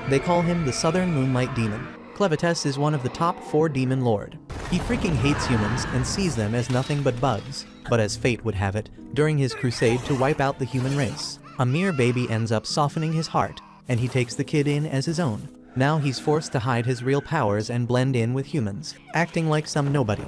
They call him the Southern Moonlight Demon. Clevites is one of the top 4 demon lord. He freaking hates humans and sees them as nothing but bugs. But as fate would have it, during his crusade to wipe out the human race, a mere baby ends up softening his heart, and he takes the kid in as his own. Now he's forced to hide his real powers and blend in with humans, acting like some nobody.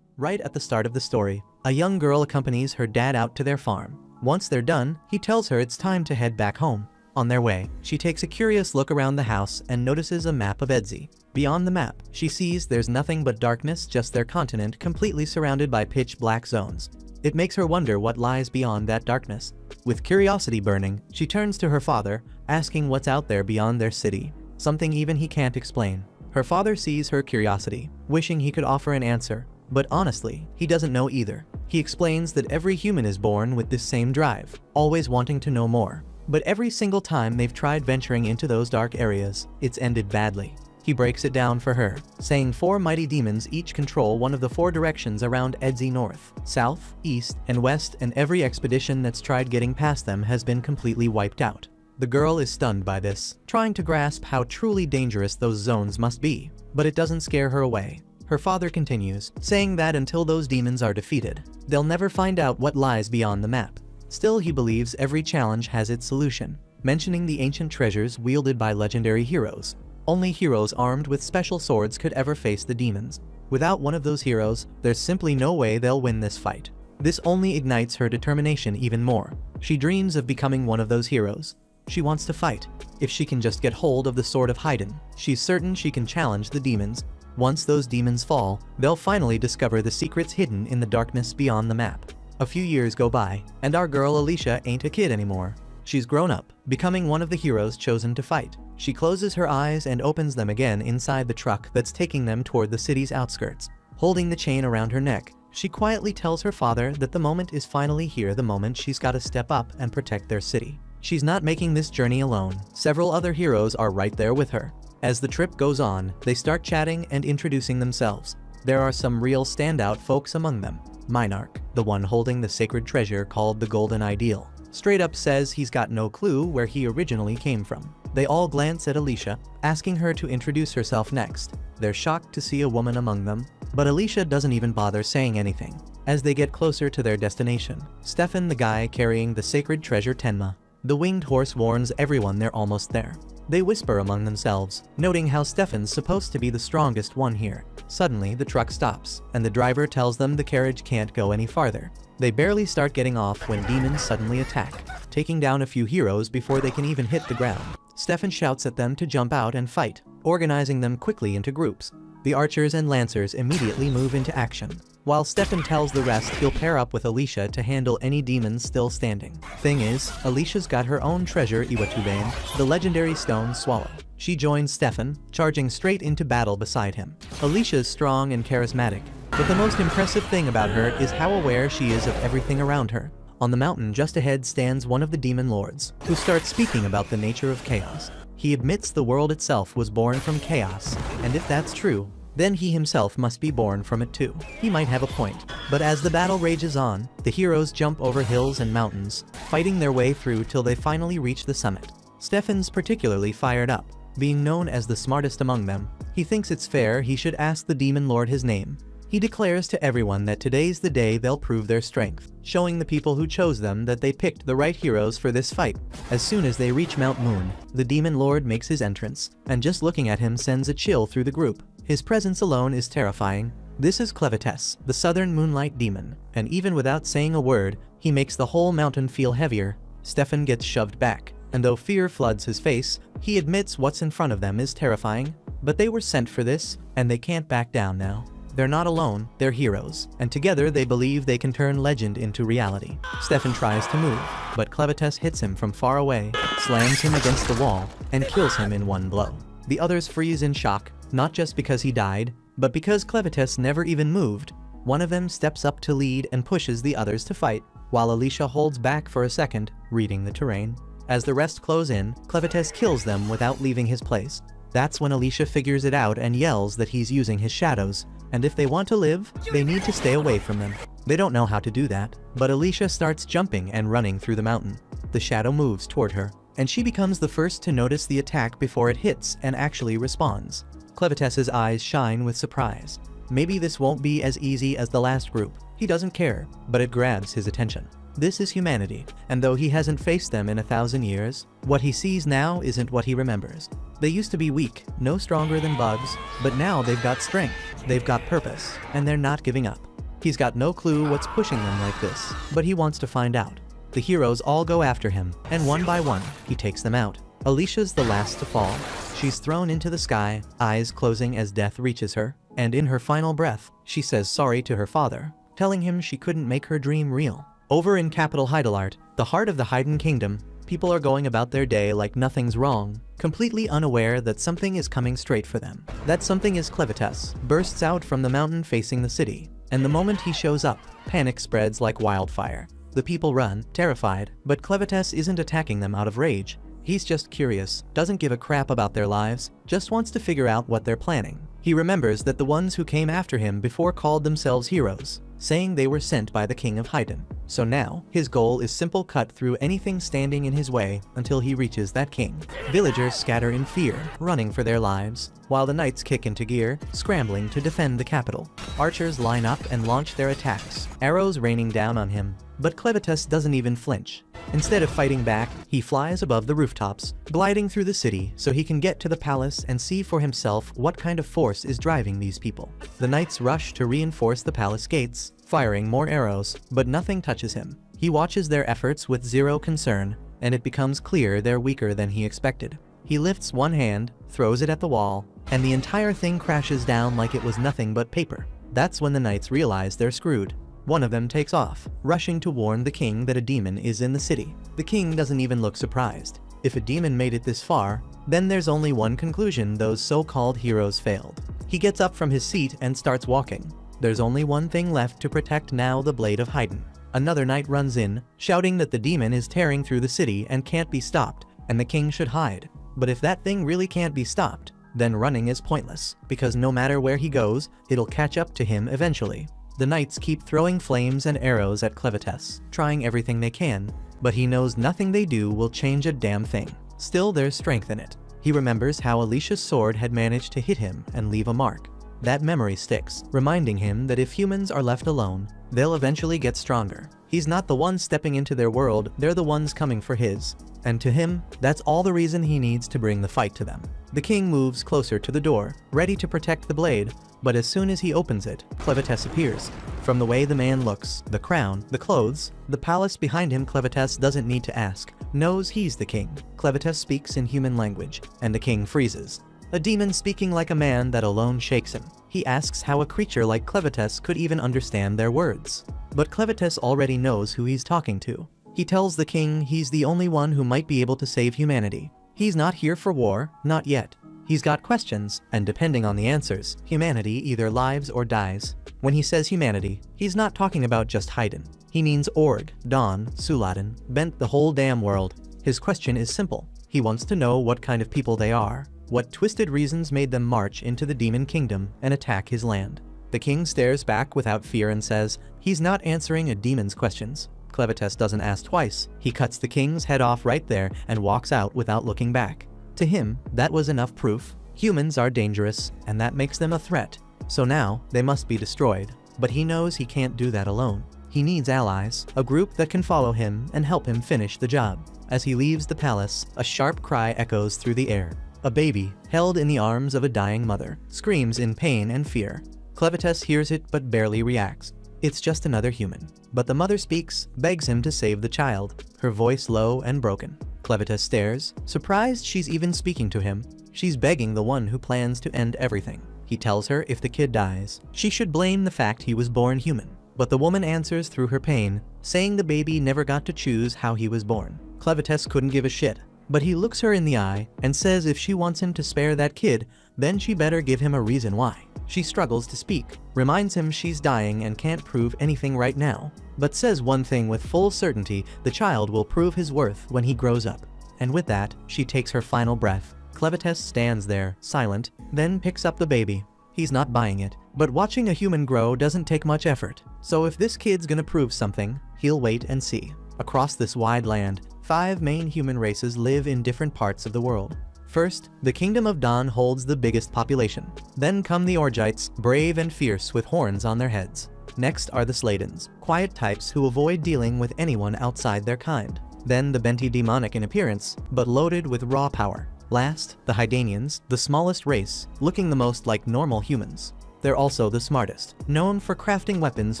Right at the start of the story, a young girl accompanies her dad out to their farm. Once they're done, he tells her it's time to head back home. On their way, she takes a curious look around the house and notices a map of Edzi. Beyond the map, she sees there's nothing but darkness, just their continent completely surrounded by pitch black zones. It makes her wonder what lies beyond that darkness. With curiosity burning, she turns to her father, asking what's out there beyond their city. Something even he can't explain. Her father sees her curiosity, wishing he could offer an answer, but honestly, he doesn't know either. He explains that every human is born with this same drive, always wanting to know more. But every single time they've tried venturing into those dark areas, it's ended badly. He breaks it down for her, saying 4 mighty demons each control one of the 4 directions around Edzi: north, south, east, and west, and every expedition that's tried getting past them has been completely wiped out. The girl is stunned by this, trying to grasp how truly dangerous those zones must be, but it doesn't scare her away. Her father continues, saying that until those demons are defeated, they'll never find out what lies beyond the map. Still, he believes every challenge has its solution, mentioning the ancient treasures wielded by legendary heroes. Only heroes armed with special swords could ever face the demons. Without one of those heroes, there's simply no way they'll win this fight. This only ignites her determination even more. She dreams of becoming one of those heroes. She wants to fight. If she can just get hold of the Sword of Haydn, she's certain she can challenge the demons. Once those demons fall, they'll finally discover the secrets hidden in the darkness beyond the map. A few years go by, and our girl Alicia ain't a kid anymore. She's grown up, becoming one of the heroes chosen to fight. She closes her eyes and opens them again inside the truck that's taking them toward the city's outskirts. Holding the chain around her neck, she quietly tells her father that the moment is finally here, the moment she's got to step up and protect their city. She's not making this journey alone. Several other heroes are right there with her. As the trip goes on, they start chatting and introducing themselves. There are some real standout folks among them. Minarch, the one holding the sacred treasure called the Golden Ideal, straight up says he's got no clue where he originally came from. They all glance at Alicia, asking her to introduce herself next. They're shocked to see a woman among them, but Alicia doesn't even bother saying anything. As they get closer to their destination, Stefan, the guy carrying the sacred treasure Tenma, the winged horse, warns everyone they're almost there. They whisper among themselves, noting how Stefan's supposed to be the strongest one here. Suddenly, the truck stops, and the driver tells them the carriage can't go any farther. They barely start getting off when demons suddenly attack, taking down a few heroes before they can even hit the ground. Stefan shouts at them to jump out and fight, organizing them quickly into groups. The archers and lancers immediately move into action, while Stefan tells the rest he'll pair up with Alicia to handle any demons still standing. Thing is, Alicia's got her own treasure, Iwatubane, the legendary stone swallow. She joins Stefan, charging straight into battle beside him. Alicia's strong and charismatic, but the most impressive thing about her is how aware she is of everything around her. On the mountain just ahead stands one of the demon lords, who starts speaking about the nature of chaos. He admits the world itself was born from chaos, and if that's true, then he himself must be born from it too. He might have a point. But as the battle rages on, the heroes jump over hills and mountains, fighting their way through till they finally reach the summit. Stefan's particularly fired up. Being known as the smartest among them, he thinks it's fair he should ask the demon lord his name. He declares to everyone that today's the day they'll prove their strength, showing the people who chose them that they picked the right heroes for this fight. As soon as they reach Mount Moon, the demon lord makes his entrance, and just looking at him sends a chill through the group. His presence alone is terrifying. This is Clevites, the Southern Moonlight Demon, and even without saying a word, he makes the whole mountain feel heavier. Stefan gets shoved back, and though fear floods his face, he admits what's in front of them is terrifying. But they were sent for this, and they can't back down now. They're not alone, they're heroes, and together they believe they can turn legend into reality. Stefan tries to move, but Clevites hits him from far away, slams him against the wall, and kills him in one blow. The others freeze in shock, not just because he died, but because Clevites never even moved. One of them steps up to lead and pushes the others to fight, while Alicia holds back for a second, reading the terrain. As the rest close in, Clevites kills them without leaving his place. That's when Alicia figures it out and yells that he's using his shadows, and if they want to live, they need to stay away from them. They don't know how to do that, but Alicia starts jumping and running through the mountain. The shadow moves toward her, and she becomes the first to notice the attack before it hits and actually responds. Clevetess's eyes shine with surprise. Maybe this won't be as easy as the last group. He doesn't care, but it grabs his attention. This is humanity, and though he hasn't faced them in 1,000 years, what he sees now isn't what he remembers. They used to be weak, no stronger than bugs, but now they've got strength, they've got purpose, and they're not giving up. He's got no clue what's pushing them like this, but he wants to find out. The heroes all go after him, and one by one, he takes them out. Alicia's the last to fall. She's thrown into the sky, eyes closing as death reaches her, and in her final breath, she says sorry to her father, telling him she couldn't make her dream real. Over in capital Heidelart, the heart of the Heiden Kingdom, people are going about their day like nothing's wrong, completely unaware that something is coming straight for them. That something is Clevetess, bursts out from the mountain facing the city, and the moment he shows up, panic spreads like wildfire. The people run, terrified, but Clevetess isn't attacking them out of rage. He's just curious, doesn't give a crap about their lives, just wants to figure out what they're planning. He remembers that the ones who came after him before called themselves heroes, saying they were sent by the king of Haydn. So now, his goal is simple: cut through anything standing in his way until he reaches that king. Villagers scatter in fear, running for their lives, while the knights kick into gear, scrambling to defend the capital. Archers line up and launch their attacks, arrows raining down on him, but Clevetess doesn't even flinch. Instead of fighting back, he flies above the rooftops, gliding through the city so he can get to the palace and see for himself what kind of force is driving these people. The knights rush to reinforce the palace gates, firing more arrows, but nothing touches him. He watches their efforts with zero concern, and it becomes clear they're weaker than he expected. He lifts one hand, throws it at the wall, and the entire thing crashes down like it was nothing but paper. That's when the knights realize they're screwed. One of them takes off, rushing to warn the king that a demon is in the city. The king doesn't even look surprised. If a demon made it this far, then there's only one conclusion: those so-called heroes failed. He gets up from his seat and starts walking. There's only one thing left to protect now: the blade of Haydn. Another knight runs in, shouting that the demon is tearing through the city and can't be stopped, and the king should hide. But if that thing really can't be stopped, then running is pointless, because no matter where he goes, it'll catch up to him eventually. The knights keep throwing flames and arrows at Clevetess, trying everything they can, but he knows nothing they do will change a damn thing. Still, there's strength in it. He remembers how Alicia's sword had managed to hit him and leave a mark. That memory sticks, reminding him that if humans are left alone, they'll eventually get stronger. He's not the one stepping into their world, they're the ones coming for his. And to him, that's all the reason he needs to bring the fight to them. The king moves closer to the door, ready to protect the blade, but as soon as he opens it, Clevetess appears. From the way the man looks, the crown, the clothes, the palace behind him, Clevetess doesn't need to ask, knows he's the king. Clevetess speaks in human language, and the king freezes. A demon speaking like a man that alone shakes him. He asks how a creature like Clevetess could even understand their words. But Clevetess already knows who he's talking to. He tells the king he's the only one who might be able to save humanity. He's not here for war, not yet. He's got questions, and depending on the answers, humanity either lives or dies. When he says humanity, he's not talking about just Haydn. He means Org, Don, Suladen, Bent, the whole damn world. His question is simple. He wants to know what kind of people they are, what twisted reasons made them march into the demon kingdom and attack his land. The king stares back without fear and says he's not answering a demon's questions. Clevetess doesn't ask twice. He cuts the king's head off right there and walks out without looking back. To him, that was enough proof. Humans are dangerous, and that makes them a threat. So now, they must be destroyed. But he knows he can't do that alone. He needs allies, a group that can follow him and help him finish the job. As he leaves the palace, a sharp cry echoes through the air. A baby, held in the arms of a dying mother, screams in pain and fear. Clevetess hears it but barely reacts. It's just another human. But the mother speaks, begs him to save the child, her voice low and broken. Clevetess stares, surprised she's even speaking to him. She's begging the one who plans to end everything. He tells her if the kid dies, she should blame the fact he was born human. But the woman answers through her pain, saying the baby never got to choose how he was born. Clevetess couldn't give a shit, but he looks her in the eye and says if she wants him to spare that kid, then she better give him a reason why. She struggles to speak, reminds him she's dying and can't prove anything right now, but says one thing with full certainty: the child will prove his worth when he grows up. And with that, she takes her final breath. Clevetess stands there, silent, then picks up the baby. He's not buying it, but watching a human grow doesn't take much effort. So if this kid's gonna prove something, he'll wait and see. Across this wide land, 5 main human races live in different parts of the world. First, the Kingdom of Don holds the biggest population. Then come the Orgites, brave and fierce with horns on their heads. Next are the Sladens, quiet types who avoid dealing with anyone outside their kind. Then the Benti, demonic in appearance, but loaded with raw power. Last, the Hydanians, the smallest race, looking the most like normal humans. They're also the smartest, known for crafting weapons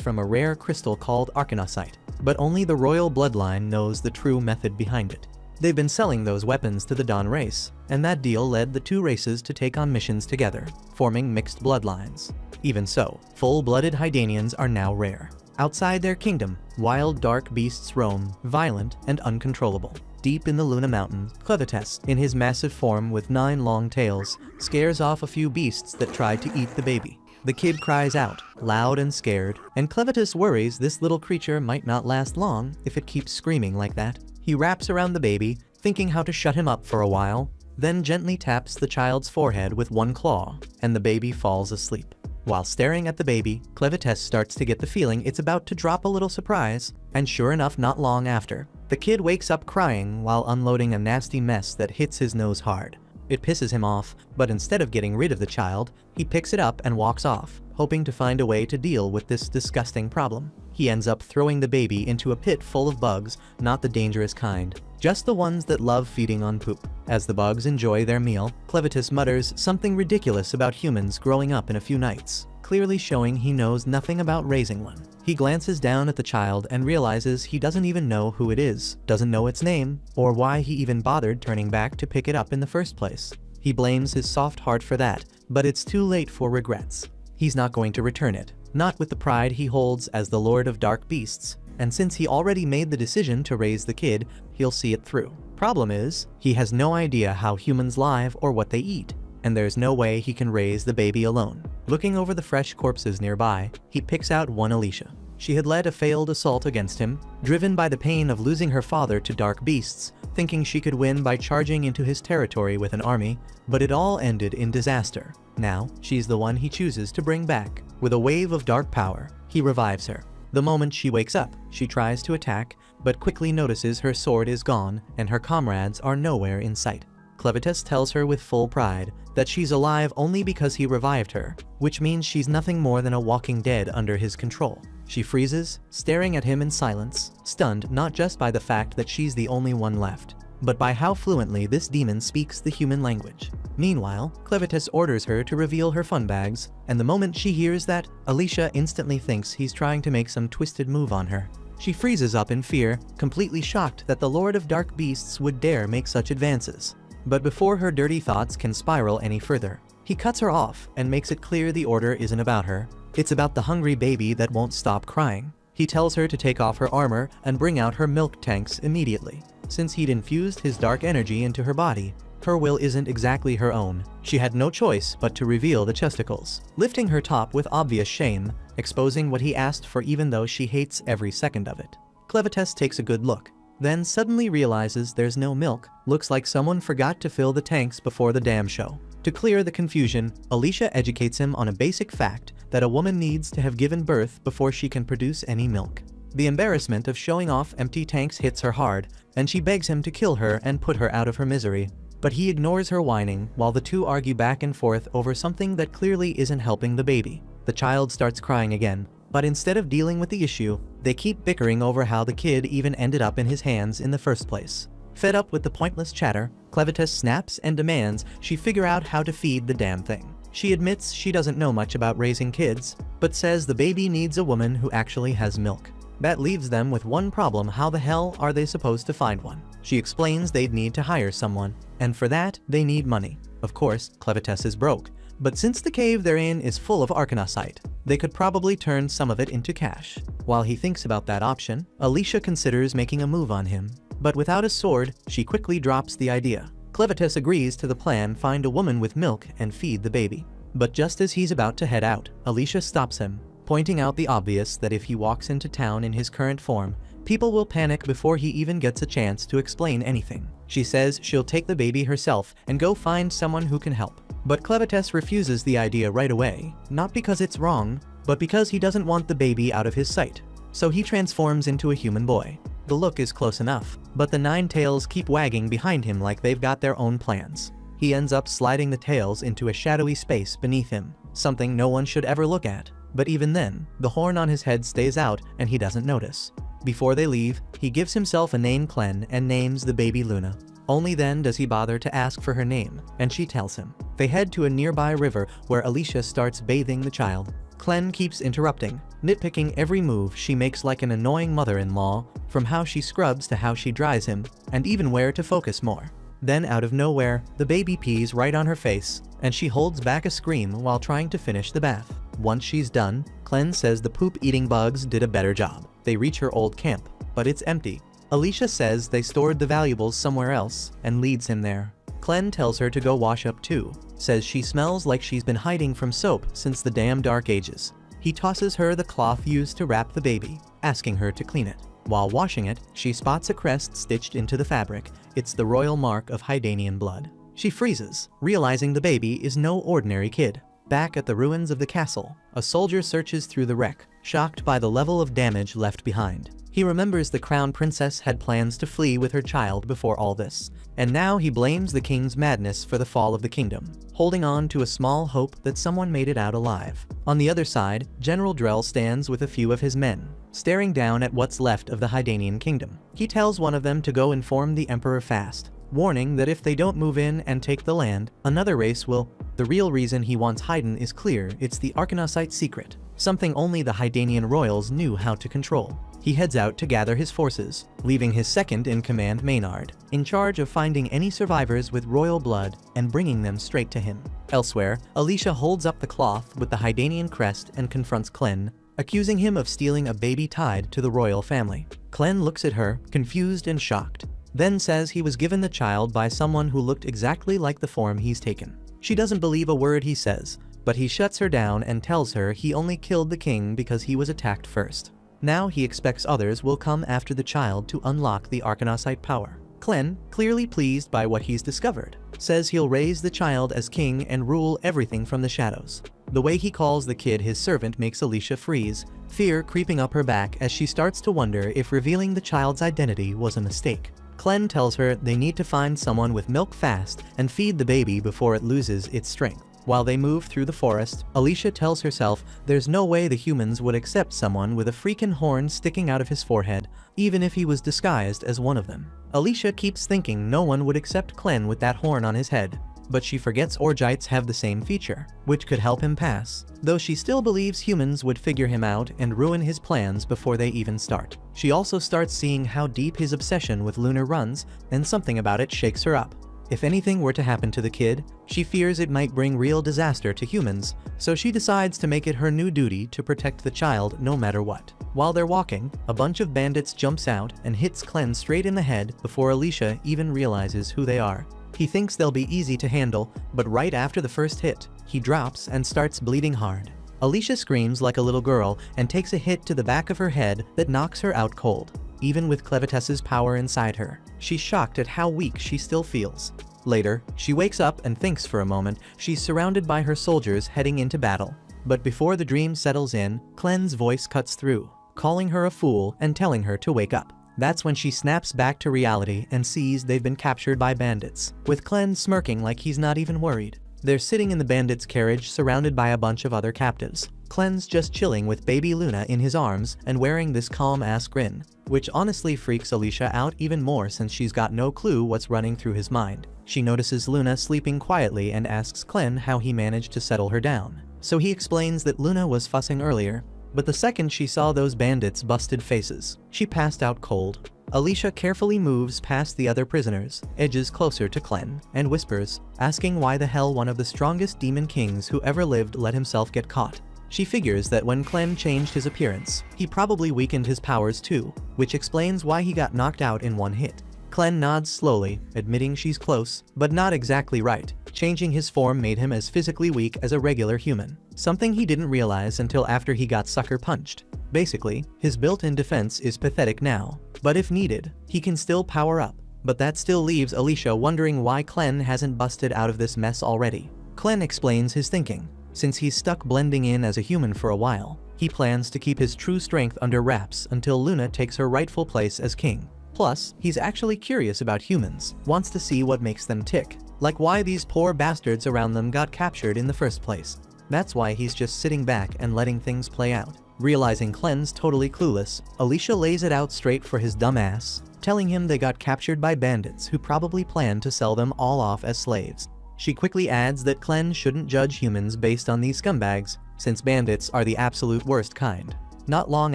from a rare crystal called arcanosite. But only the royal bloodline knows the true method behind it. They've been selling those weapons to the Don race, and that deal led the two races to take on missions together, forming mixed bloodlines. Even so, full-blooded Hydanians are now rare. Outside their kingdom, wild dark beasts roam, violent and uncontrollable. Deep in the Luna Mountains, Clevites, in his massive form with 9 long tails, scares off a few beasts that try to eat the baby. The kid cries out, loud and scared, and Clevites worries this little creature might not last long if it keeps screaming like that. He wraps around the baby, thinking how to shut him up for a while, then gently taps the child's forehead with one claw, and the baby falls asleep. While staring at the baby, Clevites starts to get the feeling it's about to drop a little surprise, and sure enough, not long after, the kid wakes up crying while unloading a nasty mess that hits his nose hard. It pisses him off, but instead of getting rid of the child, he picks it up and walks off, hoping to find a way to deal with this disgusting problem. He ends up throwing the baby into a pit full of bugs, not the dangerous kind, just the ones that love feeding on poop. As the bugs enjoy their meal, Clevites mutters something ridiculous about humans growing up in a few nights, clearly showing he knows nothing about raising one. He glances down at the child and realizes he doesn't even know who it is, doesn't know its name, or why he even bothered turning back to pick it up in the first place. He blames his soft heart for that, but it's too late for regrets. He's not going to return it, not with the pride he holds as the Lord of Dark Beasts, and since he already made the decision to raise the kid, he'll see it through. Problem is, he has no idea how humans live or what they eat, and there's no way he can raise the baby alone. Looking over the fresh corpses nearby, he picks out one Alicia. She had led a failed assault against him, driven by the pain of losing her father to dark beasts, thinking she could win by charging into his territory with an army, but it all ended in disaster. Now, she's the one he chooses to bring back. With a wave of dark power, he revives her. The moment she wakes up, she tries to attack, but quickly notices her sword is gone and her comrades are nowhere in sight. Clevites tells her with full pride that she's alive only because he revived her, which means she's nothing more than a walking dead under his control. She freezes, staring at him in silence, stunned not just by the fact that she's the only one left, but by how fluently this demon speaks the human language. Meanwhile, Clevites orders her to reveal her fun bags, and the moment she hears that, Alicia instantly thinks he's trying to make some twisted move on her. She freezes up in fear, completely shocked that the Lord of Dark Beasts would dare make such advances. But before her dirty thoughts can spiral any further, he cuts her off and makes it clear the order isn't about her. It's about the hungry baby that won't stop crying. He tells her to take off her armor and bring out her milk tanks immediately. Since he'd infused his dark energy into her body, her will isn't exactly her own. She had no choice but to reveal the chesticles, lifting her top with obvious shame, exposing what he asked for even though she hates every second of it. Clevites takes a good look, then suddenly realizes there's no milk. Looks like someone forgot to fill the tanks before the damn show. To clear the confusion, Alicia educates him on a basic fact that a woman needs to have given birth before she can produce any milk. The embarrassment of showing off empty tanks hits her hard, and she begs him to kill her and put her out of her misery. But he ignores her whining while the two argue back and forth over something that clearly isn't helping the baby. The child starts crying again, but instead of dealing with the issue, they keep bickering over how the kid even ended up in his hands in the first place. Fed up with the pointless chatter, Clevites snaps and demands she figure out how to feed the damn thing. She admits she doesn't know much about raising kids, but says the baby needs a woman who actually has milk. That leaves them with one problem: how the hell are they supposed to find one? She explains they'd need to hire someone, and for that, they need money. Of course, Clevites is broke, but since the cave they're in is full of arcanosite, they could probably turn some of it into cash. While he thinks about that option, Alicia considers making a move on him, but without a sword, she quickly drops the idea. Clevites agrees to the plan: find a woman with milk and feed the baby. But just as he's about to head out, Alicia stops him, pointing out the obvious that if he walks into town in his current form, people will panic before he even gets a chance to explain anything. She says she'll take the baby herself and go find someone who can help. But Clevites refuses the idea right away, not because it's wrong, but because he doesn't want the baby out of his sight. So he transforms into a human boy. The look is close enough, but the 9 tails keep wagging behind him like they've got their own plans. He ends up sliding the tails into a shadowy space beneath him, something no one should ever look at. But even then, the horn on his head stays out and he doesn't notice. Before they leave, he gives himself a name Clen and names the baby Luna. Only then does he bother to ask for her name, and she tells him. They head to a nearby river where Alicia starts bathing the child. Clen keeps interrupting, nitpicking every move she makes like an annoying mother-in-law, from how she scrubs to how she dries him, and even where to focus more. Then out of nowhere, the baby pees right on her face, and she holds back a scream while trying to finish the bath. Once she's done, Clen says the poop-eating bugs did a better job. They reach her old camp, but it's empty. Alicia says they stored the valuables somewhere else and leads him there. Clen tells her to go wash up too, says she smells like she's been hiding from soap since the damn dark ages. He tosses her the cloth used to wrap the baby, asking her to clean it. While washing it, she spots a crest stitched into the fabric. It's the royal mark of Hydanian blood. She freezes, realizing the baby is no ordinary kid. Back at the ruins of the castle, a soldier searches through the wreck, shocked by the level of damage left behind. He remembers the crown princess had plans to flee with her child before all this, and now he blames the king's madness for the fall of the kingdom, holding on to a small hope that someone made it out alive. On the other side, General Drell stands with a few of his men, staring down at what's left of the Hydanian kingdom. He tells one of them to go inform the emperor fast, warning that if they don't move in and take the land, another race will. The real reason he wants Hydan is clear. It's the Arcanosite secret, something only the Hydanian royals knew how to control. He heads out to gather his forces, leaving his second-in-command Maynard in charge of finding any survivors with royal blood and bringing them straight to him. Elsewhere, Alicia holds up the cloth with the Hydanian crest and confronts Clen, accusing him of stealing a baby tied to the royal family. Clen looks at her, confused and shocked, then says he was given the child by someone who looked exactly like the form he's taken. She doesn't believe a word he says, but he shuts her down and tells her he only killed the king because he was attacked first. Now he expects others will come after the child to unlock the Arcanosite power. Clen, clearly pleased by what he's discovered, says he'll raise the child as king and rule everything from the shadows. The way he calls the kid his servant makes Alicia freeze, fear creeping up her back as she starts to wonder if revealing the child's identity was a mistake. Clen tells her they need to find someone with milk fast and feed the baby before it loses its strength. While they move through the forest, Alicia tells herself there's no way the humans would accept someone with a freaking horn sticking out of his forehead, even if he was disguised as one of them. Alicia keeps thinking no one would accept Clen with that horn on his head, but she forgets Orgites have the same feature, which could help him pass, though she still believes humans would figure him out and ruin his plans before they even start. She also starts seeing how deep his obsession with Luna runs, and something about it shakes her up. If anything were to happen to the kid, she fears it might bring real disaster to humans, so she decides to make it her new duty to protect the child no matter what. While they're walking, a bunch of bandits jumps out and hits Clen straight in the head before Alicia even realizes who they are. He thinks they'll be easy to handle, but right after the first hit, he drops and starts bleeding hard. Alicia screams like a little girl and takes a hit to the back of her head that knocks her out cold. Even with Clevetess's power inside her, she's shocked at how weak she still feels. Later, she wakes up and thinks for a moment she's surrounded by her soldiers heading into battle. But before the dream settles in, Clen's voice cuts through, calling her a fool and telling her to wake up. That's when she snaps back to reality and sees they've been captured by bandits, with Clen smirking like he's not even worried. They're sitting in the bandits' carriage surrounded by a bunch of other captives. Clen's just chilling with baby Luna in his arms and wearing this calm-ass grin, which honestly freaks Alicia out even more since she's got no clue what's running through his mind. She notices Luna sleeping quietly and asks Clen how he managed to settle her down. So he explains that Luna was fussing earlier, but the second she saw those bandits' busted faces, she passed out cold. Alicia carefully moves past the other prisoners, edges closer to Clen, and whispers, asking why the hell one of the strongest demon kings who ever lived let himself get caught. She figures that when Clen changed his appearance, he probably weakened his powers too, which explains why he got knocked out in one hit. Clen nods slowly, admitting she's close, but not exactly right. Changing his form made him as physically weak as a regular human, something he didn't realize until after he got sucker punched. Basically, his built-in defense is pathetic now, but if needed, he can still power up. But that still leaves Alicia wondering why Clen hasn't busted out of this mess already. Clen explains his thinking. Since he's stuck blending in as a human for a while, He plans to keep his true strength under wraps until Luna takes her rightful place as king. Plus, he's actually curious about humans, wants to see what makes them tick, like why these poor bastards around them got captured in the first place. That's why he's just sitting back and letting things play out. Realizing Clen's totally clueless, Alicia lays it out straight for his dumb ass, telling him they got captured by bandits who probably planned to sell them all off as slaves. She quickly adds that Clen shouldn't judge humans based on these scumbags, since bandits are the absolute worst kind. Not long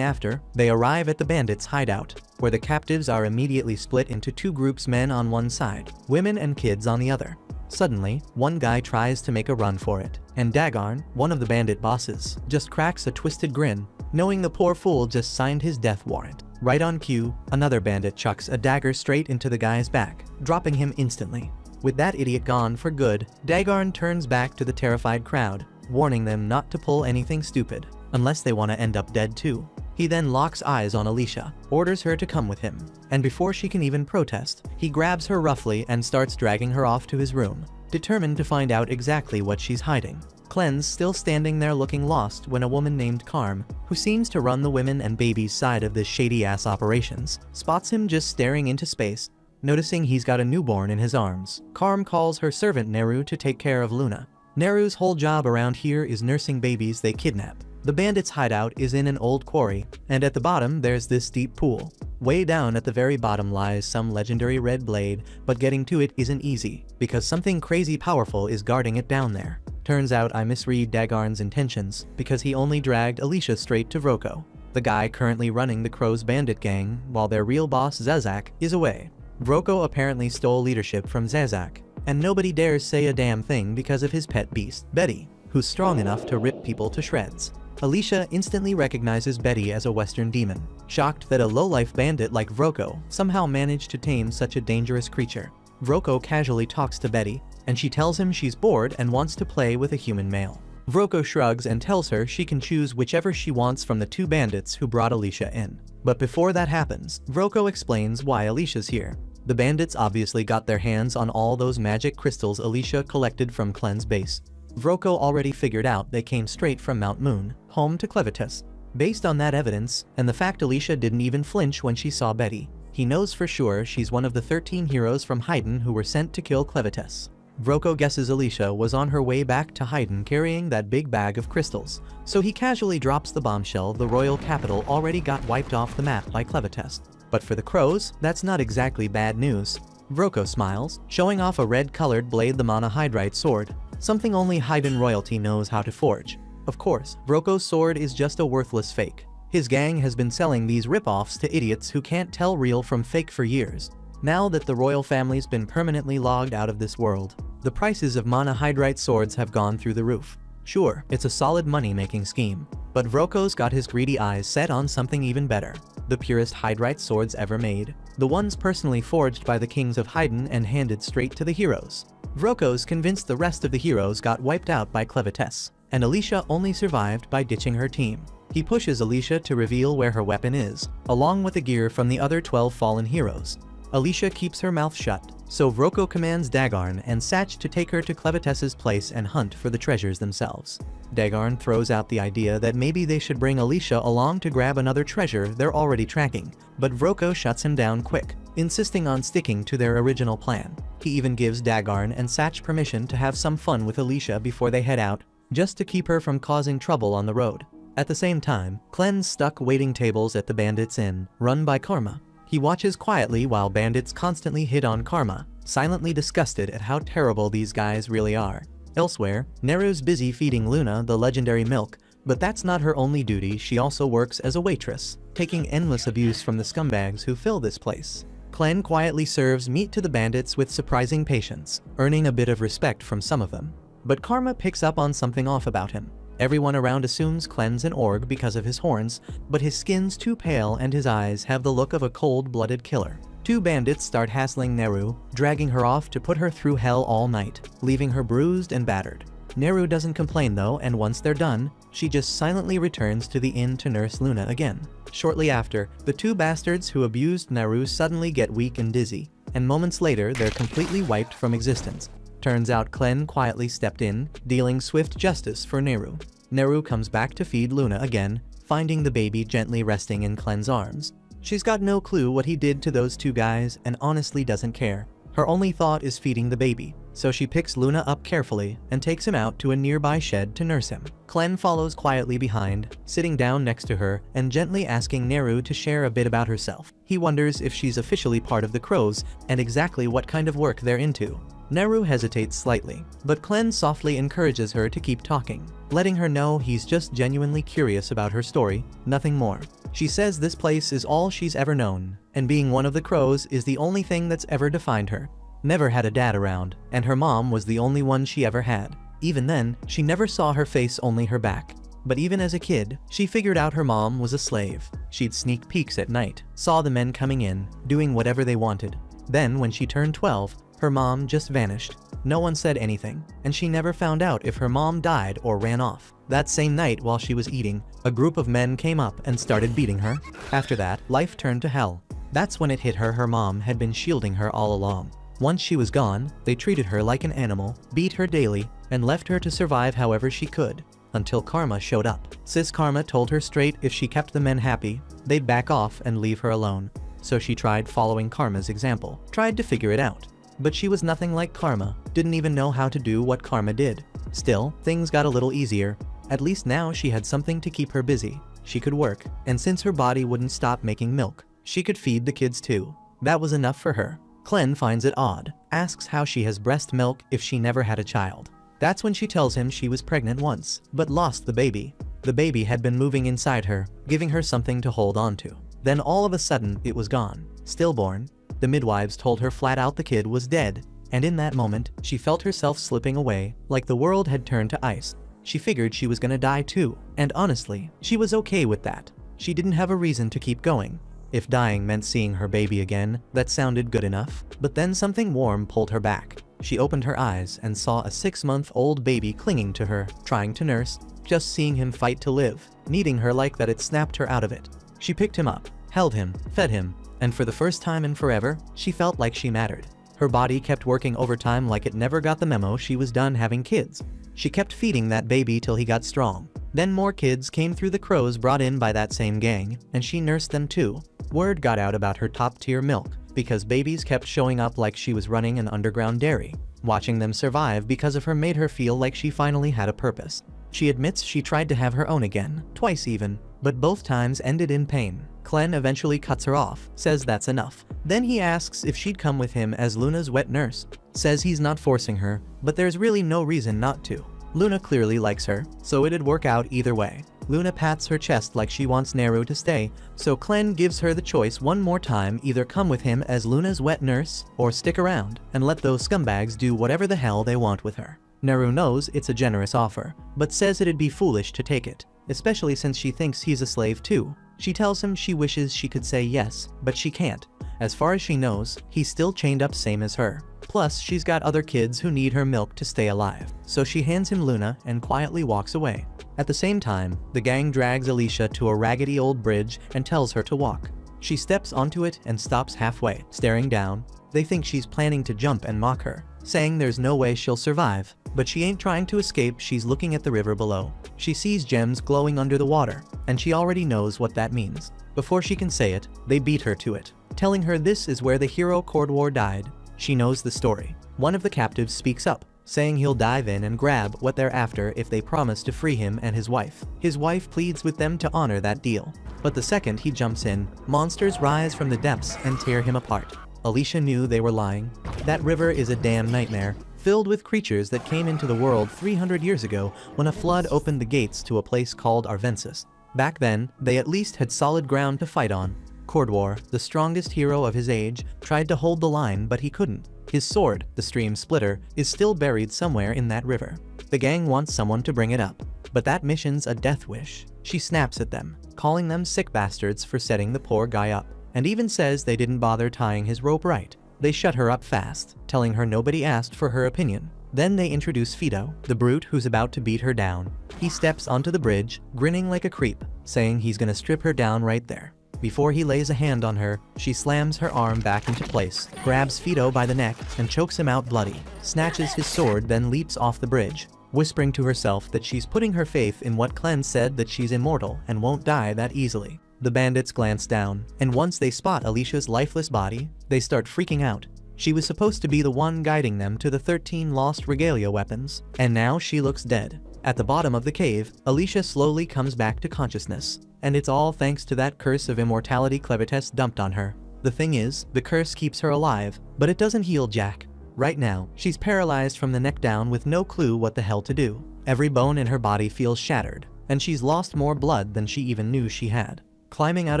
after, they arrive at the bandits' hideout, where the captives are immediately split into two groups, men on one side, women and kids on the other. Suddenly, one guy tries to make a run for it, and Dagarn, one of the bandit bosses, just cracks a twisted grin, knowing the poor fool just signed his death warrant. Right on cue, another bandit chucks a dagger straight into the guy's back, dropping him instantly. With that idiot gone for good, Dagarn turns back to the terrified crowd, warning them not to pull anything stupid, unless they want to end up dead too. He then locks eyes on Alicia, orders her to come with him, and before she can even protest, he grabs her roughly and starts dragging her off to his room, determined to find out exactly what she's hiding. Clen's still standing there looking lost when a woman named Carm, who seems to run the women and babies side of this shady-ass operations, spots him just staring into space. Noticing he's got a newborn in his arms, Carm calls her servant Neru to take care of Luna. Neru's whole job around here is nursing babies they kidnap. The bandits' hideout is in an old quarry, and at the bottom there's this deep pool. Way down at the very bottom lies some legendary red blade, but getting to it isn't easy, because something crazy powerful is guarding it down there. Turns out I misread Dagarn's intentions, because he only dragged Alicia straight to Vroko, the guy currently running the Crow's bandit gang, while their real boss Zazak is away. Vroko apparently stole leadership from Zazak, and nobody dares say a damn thing because of his pet beast, Betty, who's strong enough to rip people to shreds. Alicia instantly recognizes Betty as a Western demon, shocked that a lowlife bandit like Vroko somehow managed to tame such a dangerous creature. Vroko casually talks to Betty, and she tells him she's bored and wants to play with a human male. Vroko shrugs and tells her she can choose whichever she wants from the two bandits who brought Alicia in. But before that happens, Vroko explains why Alicia's here. The bandits obviously got their hands on all those magic crystals Alicia collected from Clen's base. Vroko already figured out they came straight from Mount Moon, home to Clevitas. Based on that evidence, and the fact Alicia didn't even flinch when she saw Betty, he knows for sure she's one of the 13 heroes from Haydn who were sent to kill Clevitas. Vroko guesses Alicia was on her way back to Haydn carrying that big bag of crystals, so he casually drops the bombshell the royal capital already got wiped off the map by Clevitas. But for the Crows, that's not exactly bad news. Vroko smiles, showing off a red-colored blade, the monohydrite sword, something only Haydn royalty knows how to forge. Of course, Vroko's sword is just a worthless fake. His gang has been selling these rip-offs to idiots who can't tell real from fake for years. Now that the royal family's been permanently logged out of this world, the prices of monohydrite swords have gone through the roof. Sure, it's a solid money-making scheme, but Vroko's got his greedy eyes set on something even better. The purest hydrite swords ever made. The ones personally forged by the kings of Haydn and handed straight to the heroes. Vroko's convinced the rest of the heroes got wiped out by Clevitas, and Alicia only survived by ditching her team. He pushes Alicia to reveal where her weapon is, along with the gear from the other 12 fallen heroes. Alicia keeps her mouth shut, so Vroko commands Dagarn and Satch to take her to Clevitas's place and hunt for the treasures themselves. Dagarn throws out the idea that maybe they should bring Alicia along to grab another treasure they're already tracking, but Vroko shuts him down quick, insisting on sticking to their original plan. He even gives Dagarn and Satch permission to have some fun with Alicia before they head out, just to keep her from causing trouble on the road. At the same time, Clen's stuck waiting tables at the Bandits Inn, run by Karma. He watches quietly while bandits constantly hit on Karma, silently disgusted at how terrible these guys really are. Elsewhere, Neru's busy feeding Luna the legendary milk, but that's not her only duty. She also works as a waitress, taking endless abuse from the scumbags who fill this place. Clen quietly serves meat to the bandits with surprising patience, earning a bit of respect from some of them. But Karma picks up on something off about him. Everyone around assumes Clen's an orc because of his horns, but his skin's too pale and his eyes have the look of a cold-blooded killer. Two bandits start hassling Neru, dragging her off to put her through hell all night, leaving her bruised and battered. Neru doesn't complain though, and once they're done, she just silently returns to the inn to nurse Luna again. Shortly after, the two bastards who abused Neru suddenly get weak and dizzy, and moments later they're completely wiped from existence. Turns out Clen quietly stepped in, dealing swift justice for Neru. Neru comes back to feed Luna again, finding the baby gently resting in Clen's arms. She's got no clue what he did to those two guys and honestly doesn't care. Her only thought is feeding the baby, so she picks Luna up carefully and takes him out to a nearby shed to nurse him. Clen follows quietly behind, sitting down next to her and gently asking Neru to share a bit about herself. He wonders if she's officially part of the crows and exactly what kind of work they're into. Neru hesitates slightly, but Clen softly encourages her to keep talking, letting her know he's just genuinely curious about her story, nothing more. She says this place is all she's ever known, and being one of the crows is the only thing that's ever defined her. Never had a dad around, and her mom was the only one she ever had. Even then, she never saw her face, only her back. But even as a kid, she figured out her mom was a slave. She'd sneak peeks at night, saw the men coming in, doing whatever they wanted. Then, when she turned 12, her mom just vanished. No one said anything, and she never found out if her mom died or ran off. That same night while she was eating, a group of men came up and started beating her. After that, life turned to hell. That's when it hit her mom had been shielding her all along. Once she was gone, they treated her like an animal, beat her daily, and left her to survive however she could, until Karma showed up. Sis Karma told her straight if she kept the men happy, they'd back off and leave her alone. So she tried following Karma's example, tried to figure it out. But she was nothing like Karma, didn't even know how to do what Karma did. Still, things got a little easier. At least now she had something to keep her busy. She could work, and since her body wouldn't stop making milk, she could feed the kids too. That was enough for her. Clen finds it odd, asks how she has breast milk if she never had a child. That's when she tells him she was pregnant once, but lost the baby. The baby had been moving inside her, giving her something to hold on to. Then all of a sudden, it was gone. Stillborn. The midwives told her flat out the kid was dead, and in that moment, she felt herself slipping away, like the world had turned to ice. She figured she was gonna die too, and honestly, she was okay with that. She didn't have a reason to keep going. If dying meant seeing her baby again, that sounded good enough. But then something warm pulled her back. She opened her eyes and saw a 6-month-old baby clinging to her, trying to nurse. Just seeing him fight to live, needing her like that, it snapped her out of it. She picked him up, held him, fed him, and for the first time in forever, she felt like she mattered. Her body kept working overtime like it never got the memo she was done having kids. She kept feeding that baby till he got strong. Then more kids came through the crows brought in by that same gang, and she nursed them too. Word got out about her top-tier milk, because babies kept showing up like she was running an underground dairy. Watching them survive because of her made her feel like she finally had a purpose. She admits she tried to have her own again, twice even, but both times ended in pain. Clen eventually cuts her off, says that's enough. Then he asks if she'd come with him as Luna's wet nurse. Says he's not forcing her, but there's really no reason not to. Luna clearly likes her, so it'd work out either way. Luna pats her chest like she wants Neru to stay, so Clen gives her the choice one more time: either come with him as Luna's wet nurse, or stick around and let those scumbags do whatever the hell they want with her. Neru knows it's a generous offer, but says it'd be foolish to take it, especially since she thinks he's a slave too. She tells him she wishes she could say yes, but she can't. As far as she knows, he's still chained up same as her. Plus, she's got other kids who need her milk to stay alive. So she hands him Luna and quietly walks away. At the same time, the gang drags Alicia to a raggedy old bridge and tells her to walk. She steps onto it and stops halfway, staring down. They think she's planning to jump and mock her, saying there's no way she'll survive. But she ain't trying to escape, she's looking at the river below. She sees gems glowing under the water, and she already knows what that means. Before she can say it, they beat her to it, telling her this is where the hero Cordwar died. She knows the story. One of the captives speaks up, saying he'll dive in and grab what they're after if they promise to free him and his wife. His wife pleads with them to honor that deal. But the second he jumps in, monsters rise from the depths and tear him apart. Alicia knew they were lying. That river is a damn nightmare, filled with creatures that came into the world 300 years ago when a flood opened the gates to a place called Arvensis. Back then, they at least had solid ground to fight on. Cordwar, the strongest hero of his age, tried to hold the line, but he couldn't. His sword, the Stream Splitter, is still buried somewhere in that river. The gang wants someone to bring it up, but that mission's a death wish. She snaps at them, calling them sick bastards for setting the poor guy up, and even says they didn't bother tying his rope right. They shut her up fast, telling her nobody asked for her opinion. Then they introduce Fido, the brute who's about to beat her down. He steps onto the bridge, grinning like a creep, saying he's gonna strip her down right there. Before he lays a hand on her, she slams her arm back into place, grabs Fido by the neck, and chokes him out bloody, snatches his sword, then leaps off the bridge. whispering to herself that she's putting her faith in what Clem said, that she's immortal and won't die that easily. The bandits glance down, and once they spot Alicia's lifeless body, they start freaking out. She was supposed to be the one guiding them to the 13 lost regalia weapons, and now she looks dead. At the bottom of the cave, Alicia slowly comes back to consciousness, and it's all thanks to that curse of immortality Clevetess dumped on her. The thing is, the curse keeps her alive, but it doesn't heal Jack. Right now, she's paralyzed from the neck down with no clue what the hell to do. Every bone in her body feels shattered, and she's lost more blood than she even knew she had. Climbing out